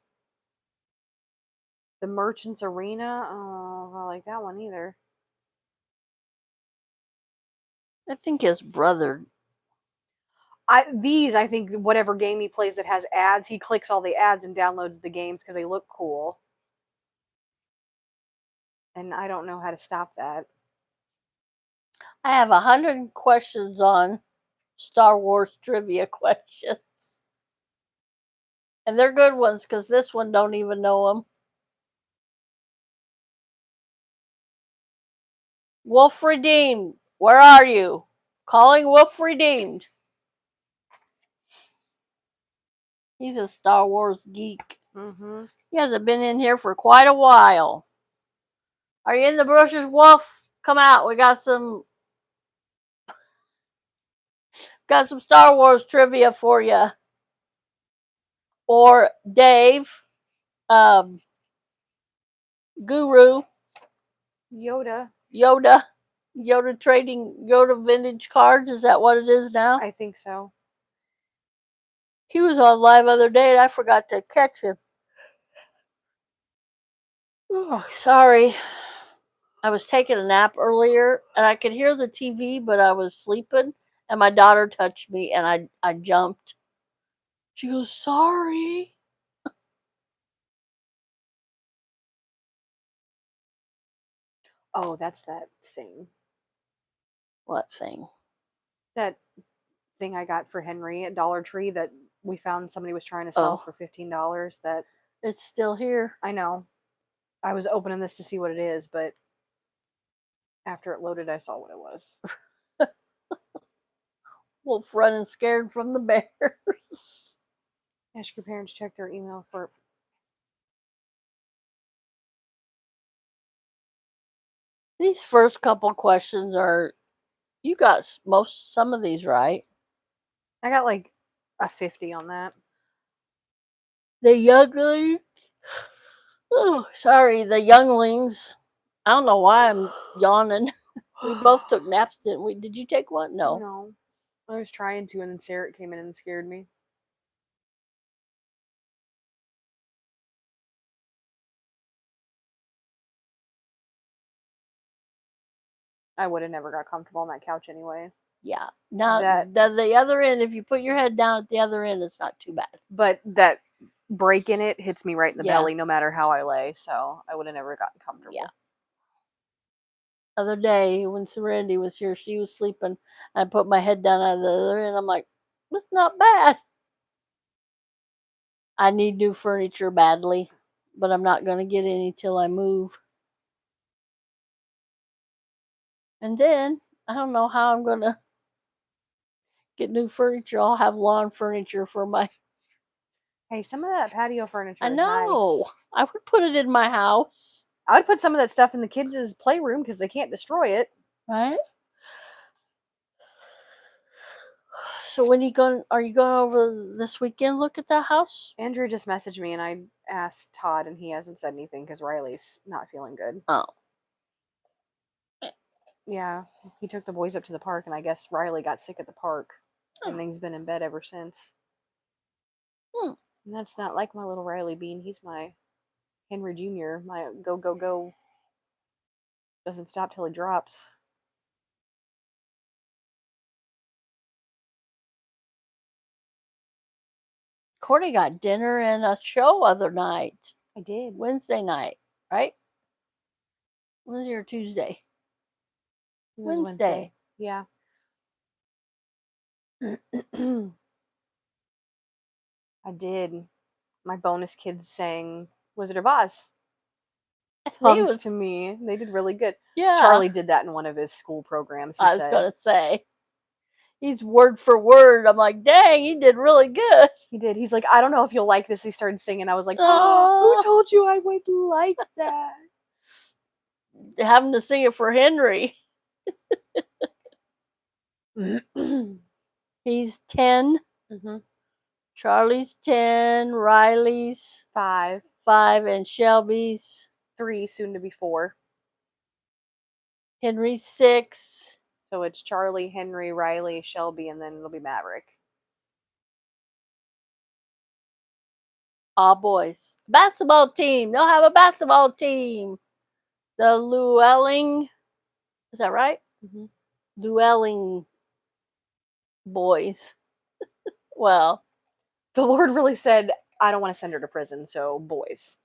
The Merchant's Arena. Oh, I don't like that one either. I think his brother. I think whatever game he plays that has ads, he clicks all the ads and downloads the games because they look cool. And I don't know how to stop that. I have 100 questions on Star Wars trivia questions. And they're good ones because this one don't even know them. Wolf Redeemed, where are you? Calling Wolf Redeemed. He's a Star Wars geek. Mm-hmm. He hasn't been in here for quite a while. Are you in the bushes, Wolf? Come out. We got some Star Wars trivia for you. Or Dave, Guru, Yoda. Yoda trading Yoda vintage cards. Is that what it is now? I think so. He was on live other day and I forgot to catch him. Oh, sorry. I was taking a nap earlier and I could hear the TV, but I was sleeping and my daughter touched me and I jumped. She goes, sorry. Oh, that's that thing. What thing? That thing I got for Henry at Dollar Tree that we found somebody was trying to sell for $15. That it's still here. I know. I was opening this to see what it is, but after it loaded, I saw what it was. Wolf running scared from the bears. Ask your parents to check their email for. These first couple questions are, you got some of these right. I got like a 50 on that. The younglings. Oh, sorry, the younglings. I don't know why I'm yawning. We both took naps, didn't we? Did you take one? No. No. I was trying to, and then Sarah came in and scared me. I would have never got comfortable on that couch anyway. Yeah. Now, the other end, if you put your head down at the other end, it's not too bad. But that break in it hits me right in the belly no matter how I lay, so I would have never gotten comfortable. Yeah. Other day, when Serenity was here, she was sleeping. I put my head down at the other end. I'm like, that's not bad. I need new furniture badly, but I'm not going to get any till I move. And then, I don't know how I'm going to get new furniture. I'll have lawn furniture for my... Hey, some of that patio furniture I is know. nice. I would put it in my house. I would put some of that stuff in the kids' playroom because they can't destroy it. Right? So when are you going over this weekend, look at that house? Andrew just messaged me and I asked Todd and he hasn't said anything because Riley's not feeling good. Oh. Yeah, he took the boys up to the park and I guess Riley got sick at the park and he's been in bed ever since. And that's not like my little Riley Bean. He's my Henry Jr., my go, go, go. Doesn't stop till he drops. Courtney got dinner and a show other night. I did. Wednesday night, right? Wednesday or Tuesday? Wednesday. Yeah. I did. My bonus kids sang Wizard of Oz songs to me. They did really good. Yeah. Charlie did that in one of his school programs. I was going to say. He's word for word. I'm like, dang, he did really good. He did. He's like, I don't know if you'll like this. He started singing. I was like, oh, who told you I would like that? Having to sing it for Henry. He's 10. Mm-hmm. Charlie's 10. Riley's 5. 5. And Shelby's 3, soon to be 4. Henry's 6. So it's Charlie, Henry, Riley, Shelby, and then it'll be Maverick. All boys. Basketball team. They'll have a basketball team. The Llewellyn. Is that right? Mm-hmm. Llewellyn boys. Well, The Lord really said, I don't want to send her to prison, so boys.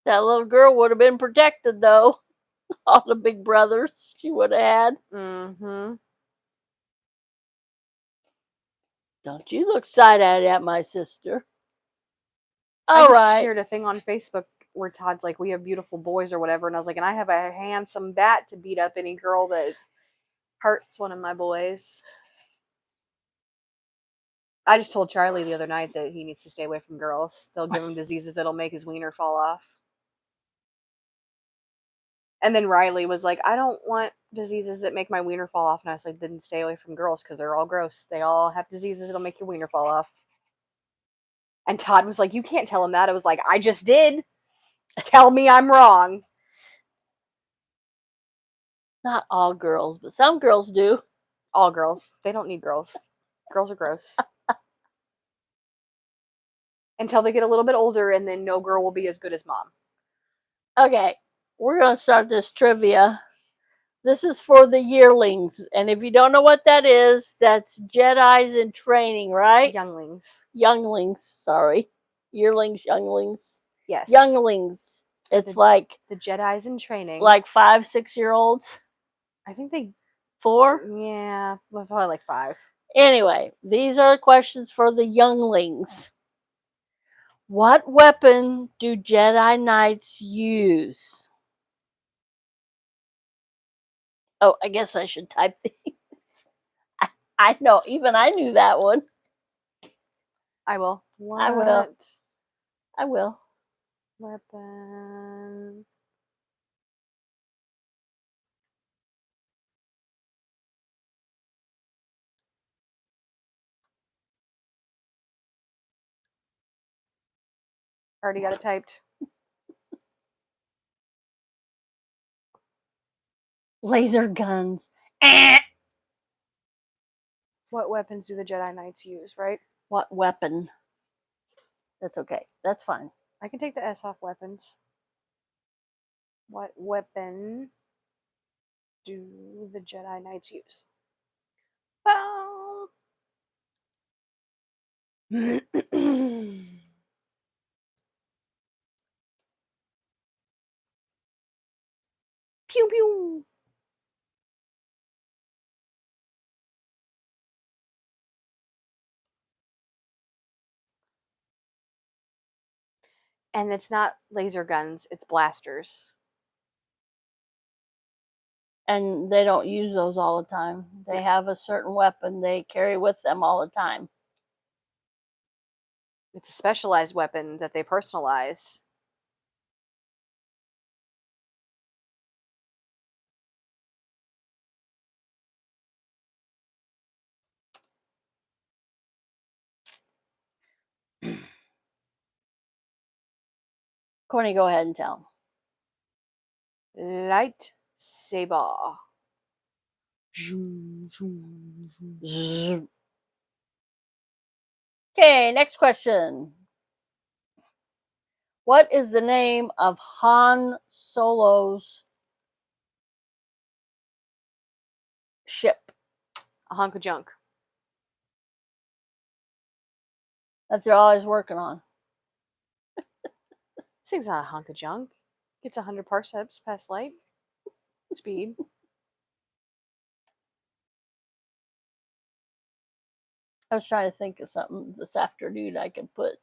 that little girl would have been protected, though. All the big brothers she would have had. Mm-hmm. Don't you look side-eyed at my sister. I All just right. shared a thing on Facebook where Todd's like, we have beautiful boys or whatever. And I was like, and I have a handsome bat to beat up any girl that hurts one of my boys. I just told Charlie the other night that he needs to stay away from girls. They'll give him diseases that'll make his wiener fall off. And then Riley was like, I don't want diseases that make my wiener fall off. And I was like, then stay away from girls because they're all gross. They all have diseases that'll make your wiener fall off. And Todd was like, you can't tell him that. I was like, I just did. Tell me I'm wrong. Not all girls, but some girls do. All girls. They don't need girls. Girls are gross. Until they get a little bit older, and then no girl will be as good as mom. Okay, we're going to start this trivia. This is for the yearlings. And if you don't know what that is, that's Jedi's in training, right? Younglings. Younglings, sorry. Yearlings, younglings. Yes. Younglings. It's like the Jedi's in training. like 5, 6-year-olds. I think they 4? Yeah, probably like 5. Anyway, these are the questions for the younglings. What weapon do Jedi Knights use? Oh, I guess I should type these. I know, even I knew that one. I will. I will. I will. Weapon. Already got it typed. Laser guns. What weapons do the Jedi Knights use, right? What weapon? That's okay. That's fine. I can take the S off weapons. What weapon do the Jedi Knights use? Pew pew. And it's not laser guns, it's blasters. And they don't use those all the time. They have a certain weapon they carry with them all the time. It's a specialized weapon that they personalize. Courtney, go ahead and tell Lightsaber. them. Okay, next question. What is the name of Han Solo's ship? A hunk of junk. That they're always working on. This thing's not a hunk of junk. Gets 100 parsecs past light speed. I was trying to think of something this afternoon I could put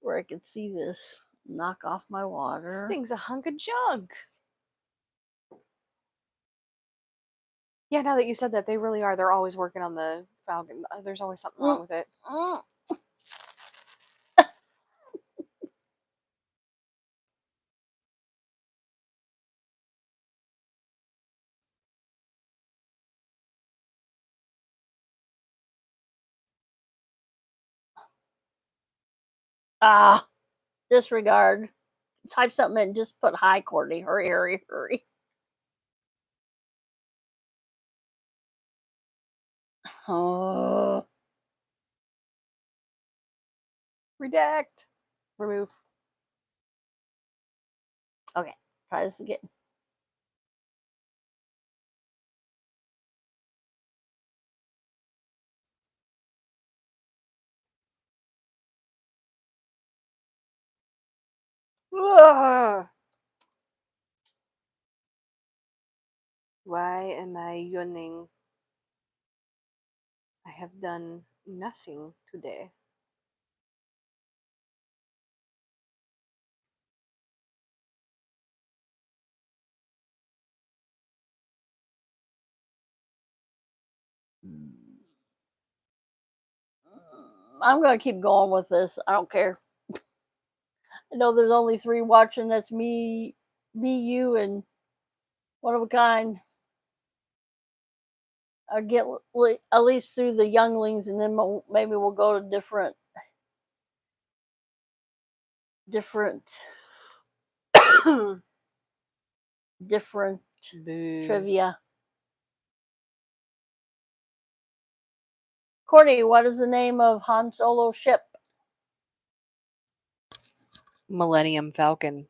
where I could see this. Knock off my water. This thing's a hunk of junk. Yeah, now that you said that, they really are. They're always working on the Falcon. There's always something wrong with it. Disregard. Type something in. Just put hi, Courtney. Hurry, hurry, hurry. Oh. Redact. Remove. Okay, try this again. Why am I yawning? I have done nothing today. I'm going to keep going with this. I don't care. I know there's only 3 watching. That's me, you, and one of a kind. I get at least through the younglings, and then maybe we'll go to different Boo. trivia. Courtney, what is the name of Han Solo's ship? Millennium Falcon.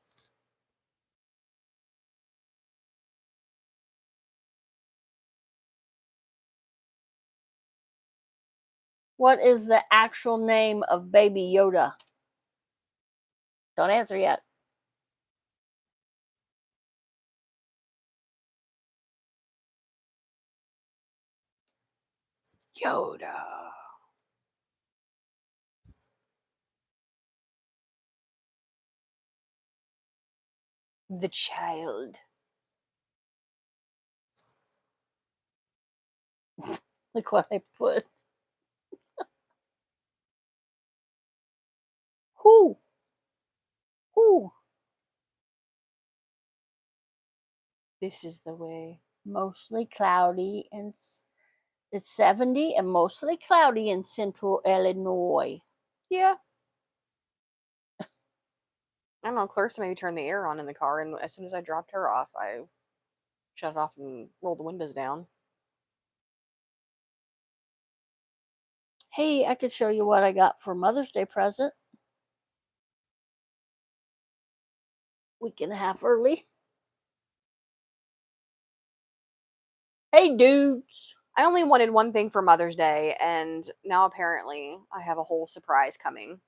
What is the actual name of Baby Yoda? Don't answer yet. Yoda. The child. Look what I put. Who? This is the way. Mostly cloudy, and it's 70 and mostly cloudy in central Illinois. Yeah. I don't know. Clarissa maybe turned the air on in the car, and as soon as I dropped her off, I shut it off and rolled the windows down. Hey, I could show you what I got for Mother's Day present. Week and a half early. Hey, dudes. I only wanted one thing for Mother's Day, and now apparently I have a whole surprise coming.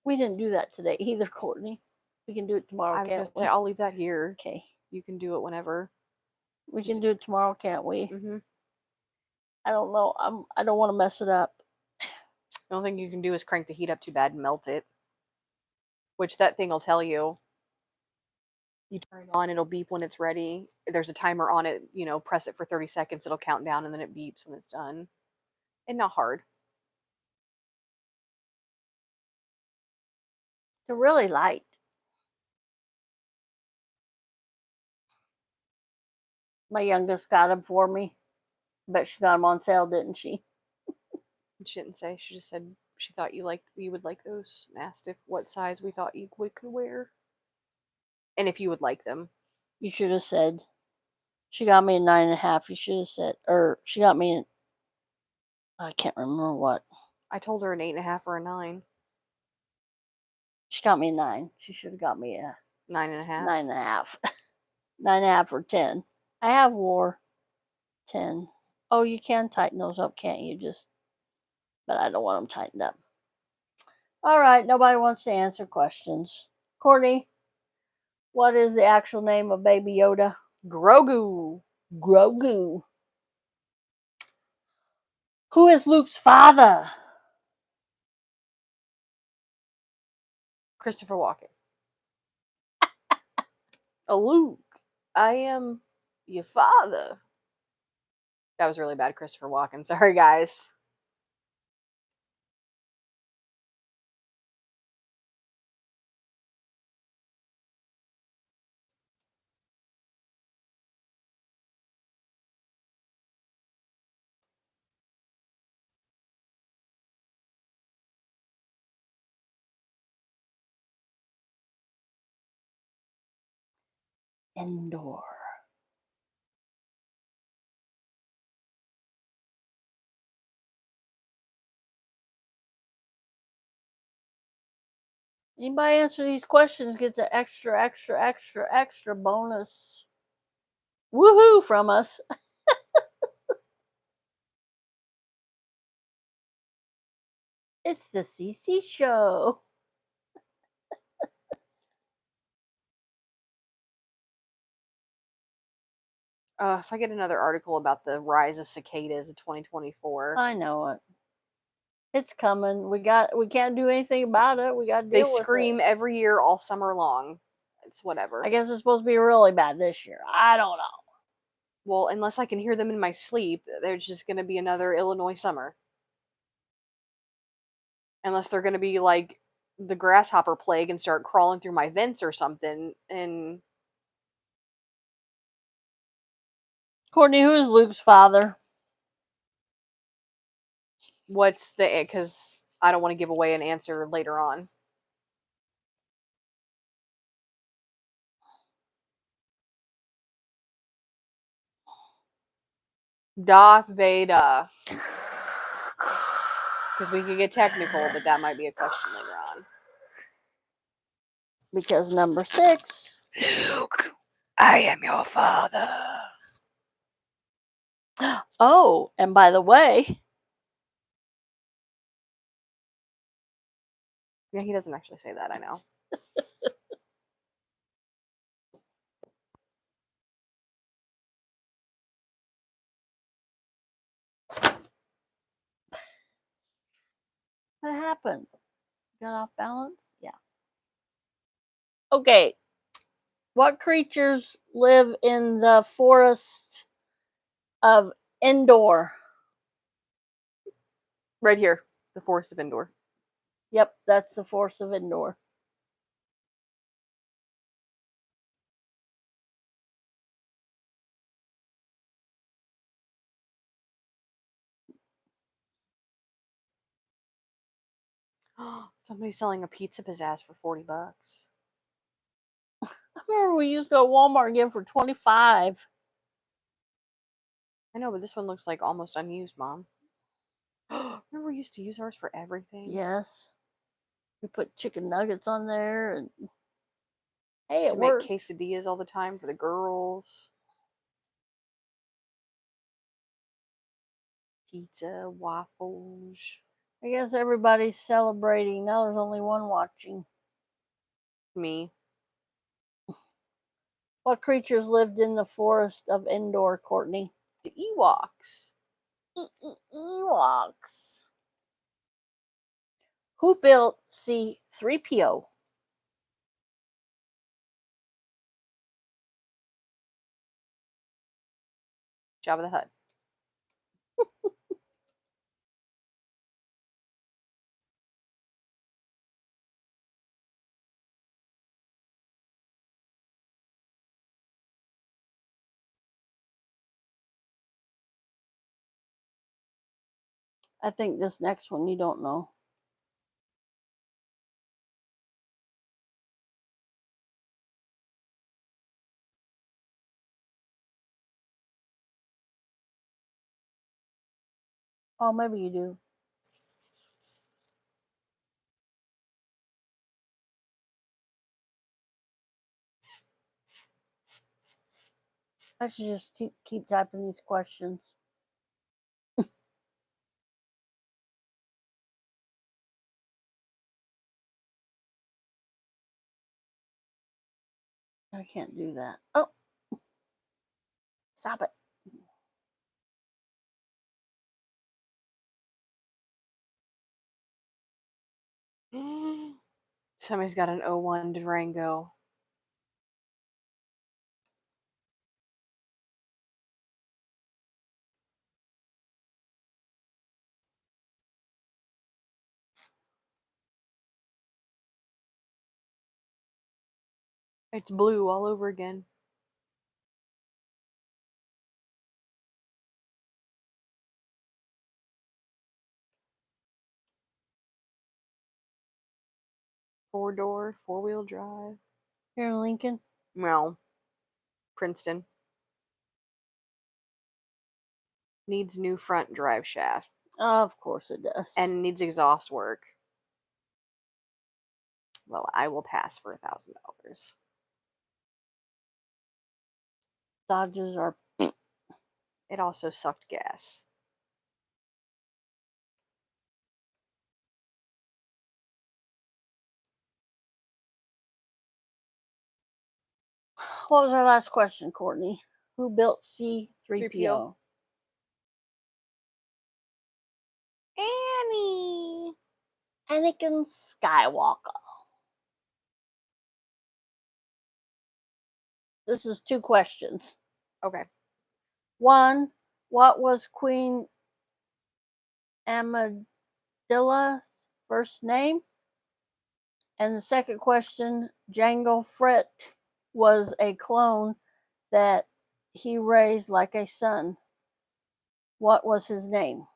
We didn't do that today either, Courtney. We can do it tomorrow, I was can't going to we? say, I'll leave that here. Okay. You can do it whenever. We can do it tomorrow, can't we? Mm-hmm. I don't know. I don't want to mess it up. The only thing you can do is crank the heat up too bad and melt it. Which that thing will tell you. You turn it on, it'll beep when it's ready. There's a timer on it, press it for 30 seconds, it'll count down, and then it beeps when it's done. And not hard. They're really light. My youngest got them for me. Bet she got them on sale, didn't she? She didn't say. She just said she thought you would like those. And asked if what size we thought you could wear, and if you would like them. You should have said. She got me a 9.5. You should have said, or she got me I can't remember what. I told her an 8.5 or a 9. She got me a 9. She should have got me a 9.5. 9.5. 9.5 or 10. I have wore 10. Oh, you can tighten those up, can't you? But I don't want them tightened up. All right, nobody wants to answer questions. Courtney, what is the actual name of Baby Yoda? Grogu. Grogu. Who is Luke's father? Christopher Walken. Oh, Luke, I am your father. That was really bad, Christopher Walken. Sorry, guys. Endor. Anybody answer these questions gets an extra bonus woohoo from us. It's the CC show. If I get another article about the rise of cicadas in 2024, I know it. It's coming. We can't do anything about it. We got to they deal with scream it. every year all summer long. It's whatever. I guess it's supposed to be really bad this year. I don't know. Well, unless I can hear them in my sleep, there's just going to be another Illinois summer. Unless they're going to be like the grasshopper plague and start crawling through my vents or something. And Courtney, who is Luke's father? what's the because I don't want to give away an answer later on. Darth Vader. Because we could get technical, but that might be a question later on. Because number 6. Luke, I am your father. Oh, and by the way, Yeah, he doesn't actually say that, I know. what happened? Got off balance? Yeah. Okay. What creatures live in the forest of Endor? Right here, the Forest of Endor. Yep, that's the forest of Endor. Somebody's selling a pizza pizzazz for $40. I remember we used to go to Walmart and get them for $25. I know, but this one looks like almost unused, Mom. Remember we used to use ours for everything? Yes. We put chicken nuggets on there and hey, Used it to make worked. quesadillas all the time for the girls. Pizza, waffles. I guess everybody's celebrating. Now there's only one watching. Me. What creatures lived in the forest of Endor, Courtney? The Ewoks. Ewoks. Who built C-3PO? Jabba the Hutt. I think this next one you don't know. Oh, maybe you do. I should just keep typing these questions. I can't do that. Oh, stop it. Somebody's got an 01 Durango. It's blue all over again. Four-door, four-wheel drive. Here in Lincoln? Well, Princeton. Needs new front drive shaft. Of course it does. And needs exhaust work. Well, I will pass for $1,000. Dodges are. It also sucked gas. What was our last question, Courtney? Who built C3PO? 3PO. Annie. Anakin Skywalker. This is 2 questions. Okay. 1, what was Queen Amidala's first name? And the second question, Jango Fett was a clone that he raised like a son. What was his name?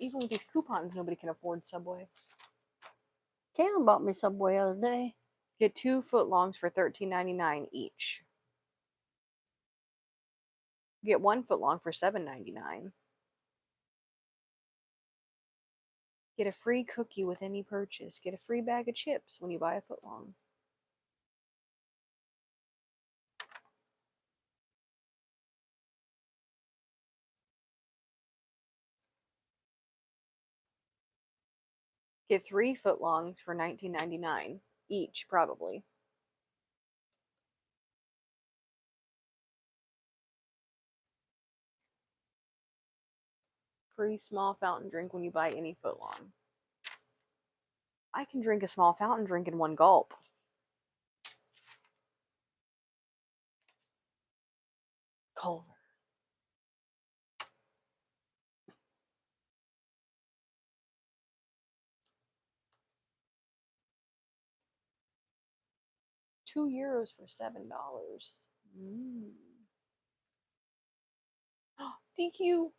Even with these coupons, nobody can afford Subway. Caitlin bought me Subway the other day. Get 2 footlongs for $13.99 each. Get 1 footlong for $7.99. Get a free cookie with any purchase. Get a free bag of chips when you buy a footlong. Get 3 footlongs for $19.99 each, probably. Free small fountain drink when you buy any footlong. I can drink a small fountain drink in 1 gulp. Culver. €2 for $7. DQ.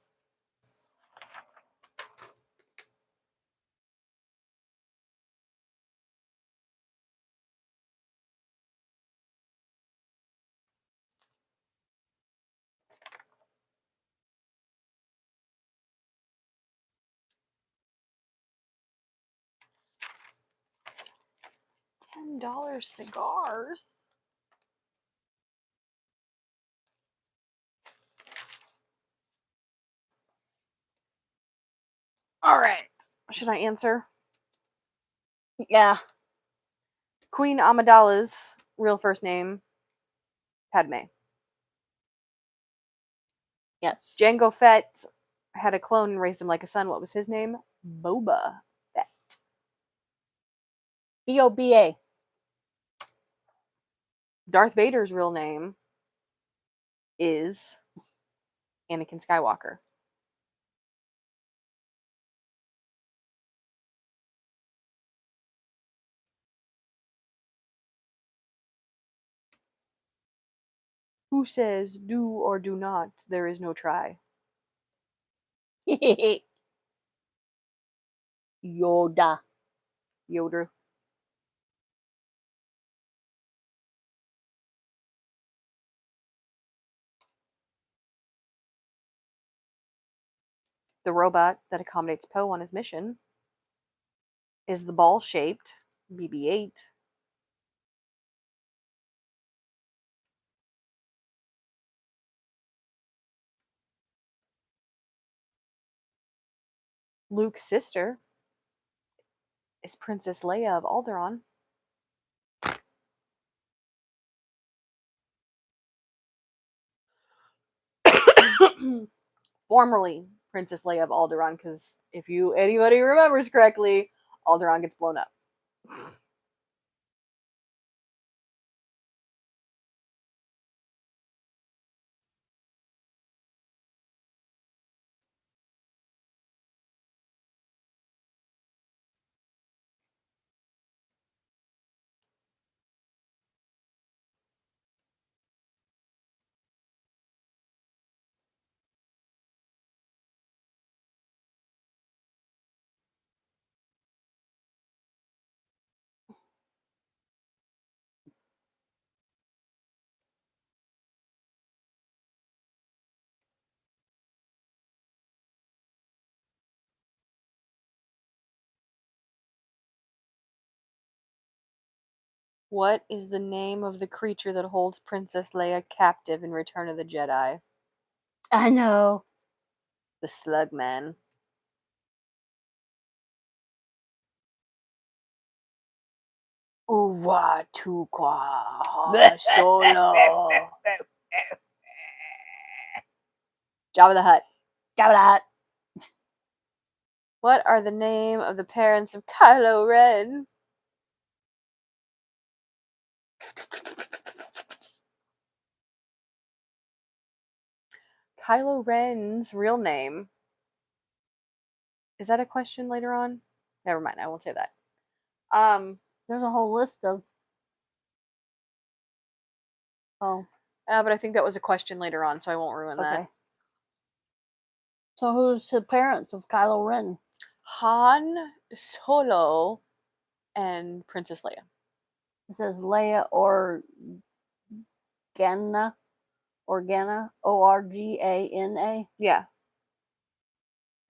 $10 cigars. All right. Should I answer? Yeah. Queen Amidala's real first name, Padme. Yes. Jango Fett had a clone and raised him like a son. What was his name? Boba Fett. BOBA. Darth Vader's real name is Anakin Skywalker. Who says do or do not? There is no try. Yoda. Yoder. The robot that accommodates Poe on his mission is the ball-shaped BB-8. Luke's sister is Princess Leia of Alderaan. Formerly Princess Leia of Alderaan, because if anybody remembers correctly, Alderaan gets blown up. What is the name of the creature that holds Princess Leia captive in Return of the Jedi? I know. The Slugman. Uwa Tukwa Solo. Jabba the Hutt. Got that. What are the name of the parents of Kylo Ren? Kylo Ren's real name. Is that a question later on? Never mind, I won't say that. There's a whole list of. Oh, But I think that was a question later on, so I won't ruin okay. that. So who's the parents of Kylo Ren? Han Solo and Princess Leia. It says Leia or Organa, Organa. Yeah.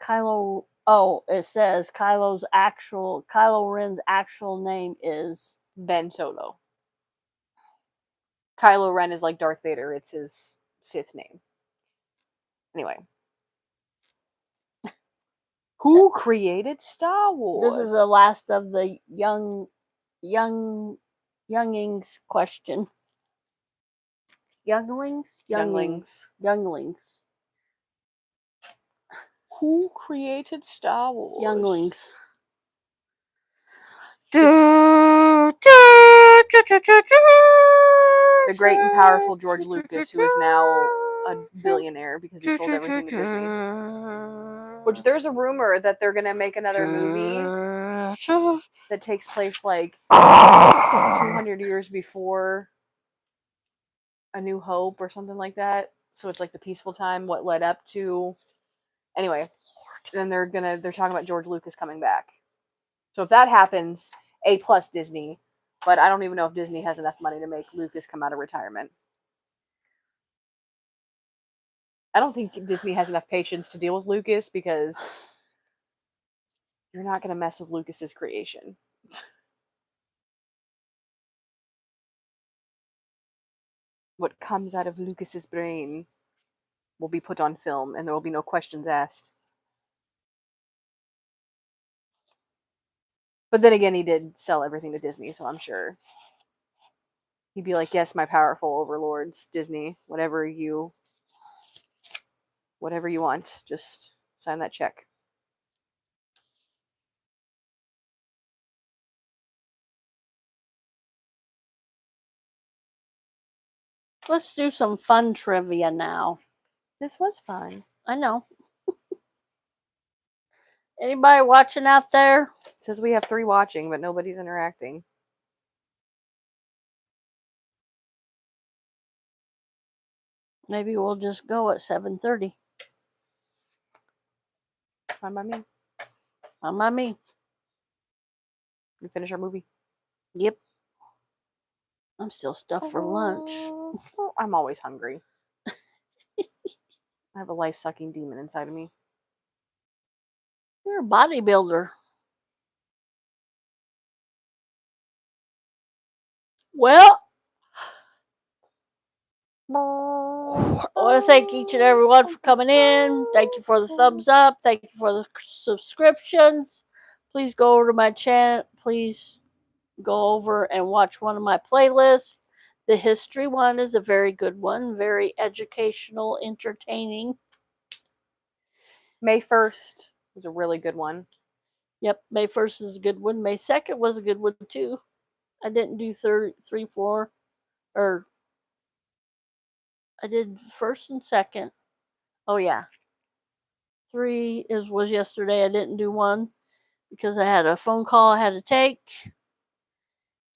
Kylo. Oh, it says Kylo Ren's actual name is Ben Solo. Kylo Ren is like Darth Vader. It's his Sith name. Anyway. Who created Star Wars? This is the last of the younglings question. Younglings. Who created Star Wars? Younglings. The great and powerful George Lucas, who is now a billionaire because he sold everything to Disney. Which there's a rumor that they're gonna make another movie that takes place like 200 years before A New Hope or something like that. So it's like the peaceful time, what led up to. Anyway, then they're talking about George Lucas coming back. So if that happens, A+ Disney. But I don't even know if Disney has enough money to make Lucas come out of retirement. I don't think Disney has enough patience to deal with Lucas because you're not going to mess with Lucas's creation. What comes out of Lucas's brain will be put on film and there will be no questions asked. But then again, he did sell everything to Disney, so I'm sure he'd be like, yes, my powerful overlords, Disney, whatever you want, just sign that check. Let's do some fun trivia now. This was fun. I know. Anybody watching out there? It says we have 3 watching, but nobody's interacting. Maybe we'll just go at 7:30. Fine by me. Fine by me. We finish our movie. Yep. I'm still stuffed for lunch. I'm always hungry. I have a life-sucking demon inside of me. You're a bodybuilder. Well, I want to thank each and every one for coming in. Thank you for the thumbs up. Thank you for the subscriptions. Please go over to my channel. Please go over and watch one of my playlists. The history one is a very good one. Very educational, entertaining. May 1st was a really good one. Yep, May 1st is a good one. May 2nd was a good one too. I didn't do 3, 4, or I did 1st and 2nd. Oh yeah. 3 was yesterday. I didn't do 1 because I had a phone call I had to take.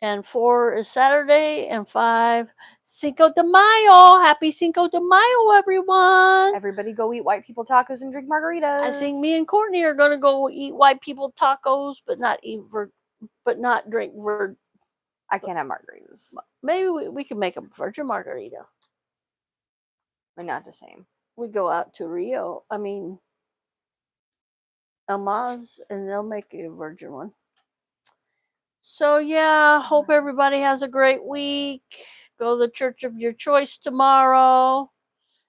And 4 is Saturday, and 5, Cinco de Mayo. Happy Cinco de Mayo, everyone. Everybody go eat white people tacos and drink margaritas. I think me and Courtney are going to go eat white people tacos, but not drink I can't have margaritas. Maybe we can make a virgin margarita. They're not the same. We go out to El Maz, and they'll make you a virgin one. So yeah, hope everybody has a great week. Go to the church of your choice tomorrow.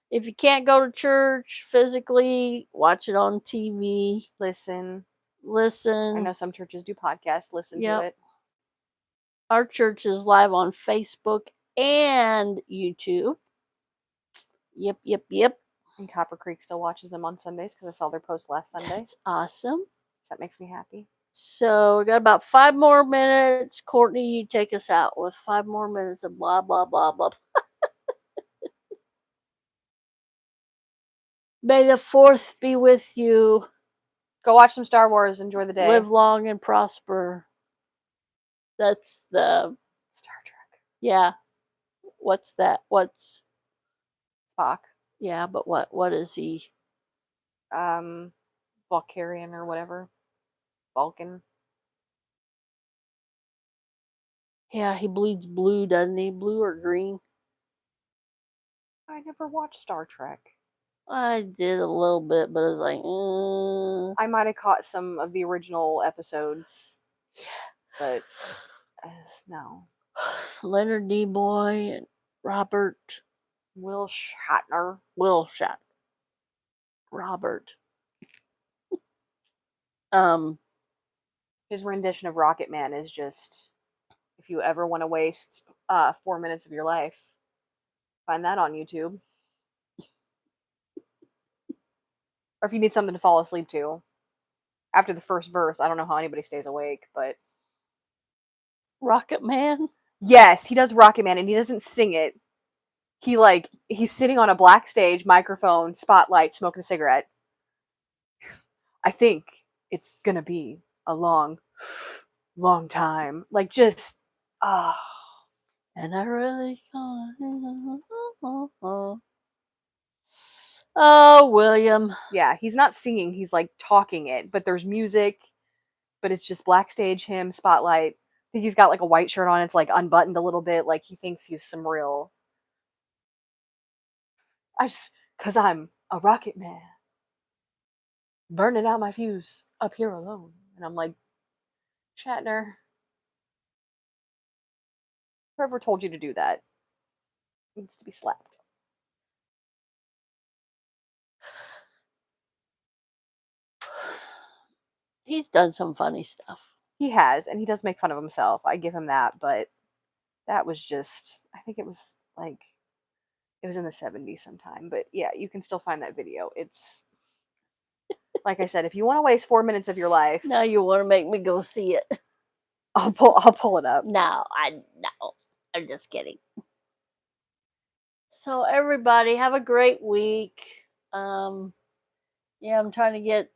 If you can't go to church physically, watch it on TV. Listen. I Listen. know some churches do podcasts. Listen to Yep. it. Our church is live on Facebook and YouTube. Yep. And Copper Creek still watches them on Sundays because I saw their post last Sunday. That's awesome. That makes me happy. So we got about 5 more minutes. Courtney, you take us out with 5 more minutes of blah blah blah blah. May the 4th be with you. Go watch some Star Wars. Enjoy the day. Live long and prosper. That's the Star Trek. Yeah. What's that? What's Spock. Yeah, but what is he? Vulcarian or whatever. Vulcan. Yeah, he bleeds blue, doesn't he? Blue or green? I never watched Star Trek. I did a little bit, but I was like, I might have caught some of the original episodes. But no. Leonard Nimoy and Robert Will Shatner. Robert. His rendition of Rocket Man is just, if you ever want to waste 4 minutes of your life, find that on YouTube. Or if you need something to fall asleep to. After the first verse, I don't know how anybody stays awake, but Rocket Man? yes, he does Rocket Man and he doesn't sing it. He's sitting on a black stage, microphone, spotlight, smoking a cigarette. I think it's gonna be a long, long time. Like, just, And I really Oh, William. Yeah, he's not singing, he's like talking it, but there's music, but it's just black stage, him, spotlight. I think he's got like a white shirt on, it's like unbuttoned a little bit, like he thinks he's some real. Cause I'm a rocket man. Burning out my fuse up here alone. And I'm like, Shatner, whoever told you to do that needs to be slapped. He's done some funny stuff. He has, and he does make fun of himself. I give him that, but that was just, I think it was in the 70s sometime. But yeah, you can still find that video. It's, like I said, if you want to waste 4 minutes of your life. Now you want to make me go see it. I'll pull it up. No, I'm just kidding. So everybody have a great week. I'm trying to get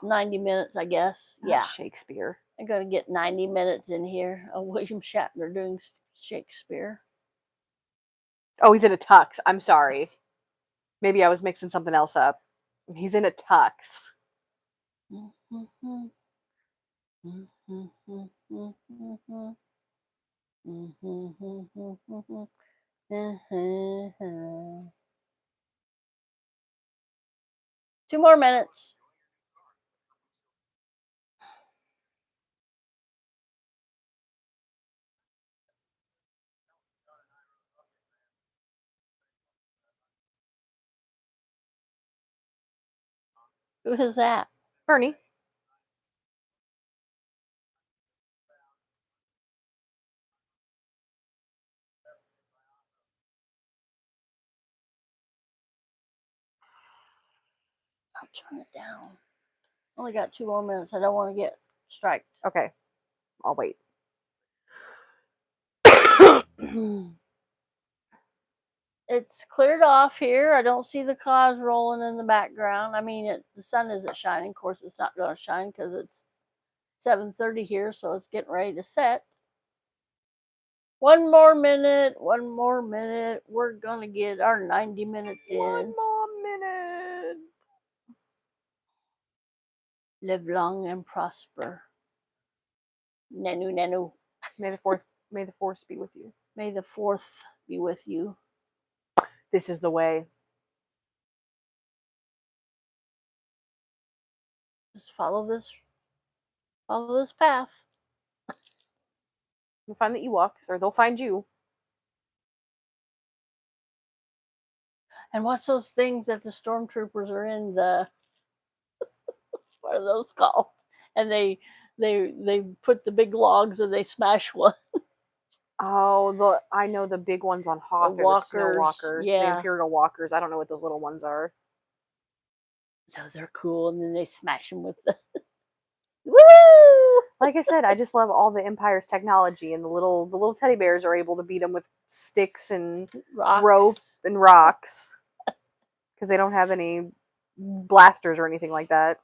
90 minutes, I guess. Yeah. Shakespeare. I'm going to get 90 minutes in here of William Shatner doing Shakespeare. Oh, he's in a tux. I'm sorry. Maybe I was mixing something else up. He's in a tux. Two more minutes. Who is that? Bernie. I'll turn it down. Only got 2 more minutes. I don't want to get striked. Okay. I'll wait. It's cleared off here. I don't see the clouds rolling in the background. I mean, the sun isn't shining. Of course, it's not going to shine because it's 7:30 here, so it's getting ready to set. 1 more minute. We're going to get our 90 minutes in. 1 more minute. Live long and prosper. Nanu. May the 4th be with you. May the 4th be with you. This is the way. Just follow this Follow this path. You'll find the Ewoks, or they'll find you. And what's those things that the stormtroopers are in? The what are those called? And they put the big logs and they smash one. Oh, I know the big ones on Hoth are the snow walkers, walkers, the yeah. Imperial walkers. I don't know what those little ones are. Those are cool. And then they smash them with the woo. Like I said, I just love all the Empire's technology, and the little teddy bears are able to beat them with sticks and Rocks. rope and rocks because they don't have any blasters or anything like that.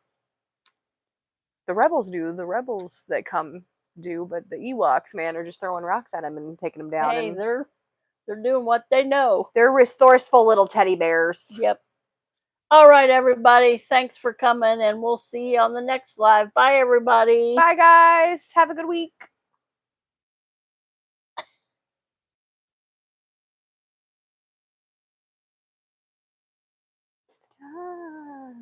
The rebels do. The rebels that come do, but the Ewoks, man, are just throwing rocks at them and taking them down. Hey, and they're doing what they know. they're resourceful little teddy bears. Yep. All right, everybody. Thanks for coming, and we'll see you on the next live. Bye, everybody. Bye, guys. Have a good week. Stop.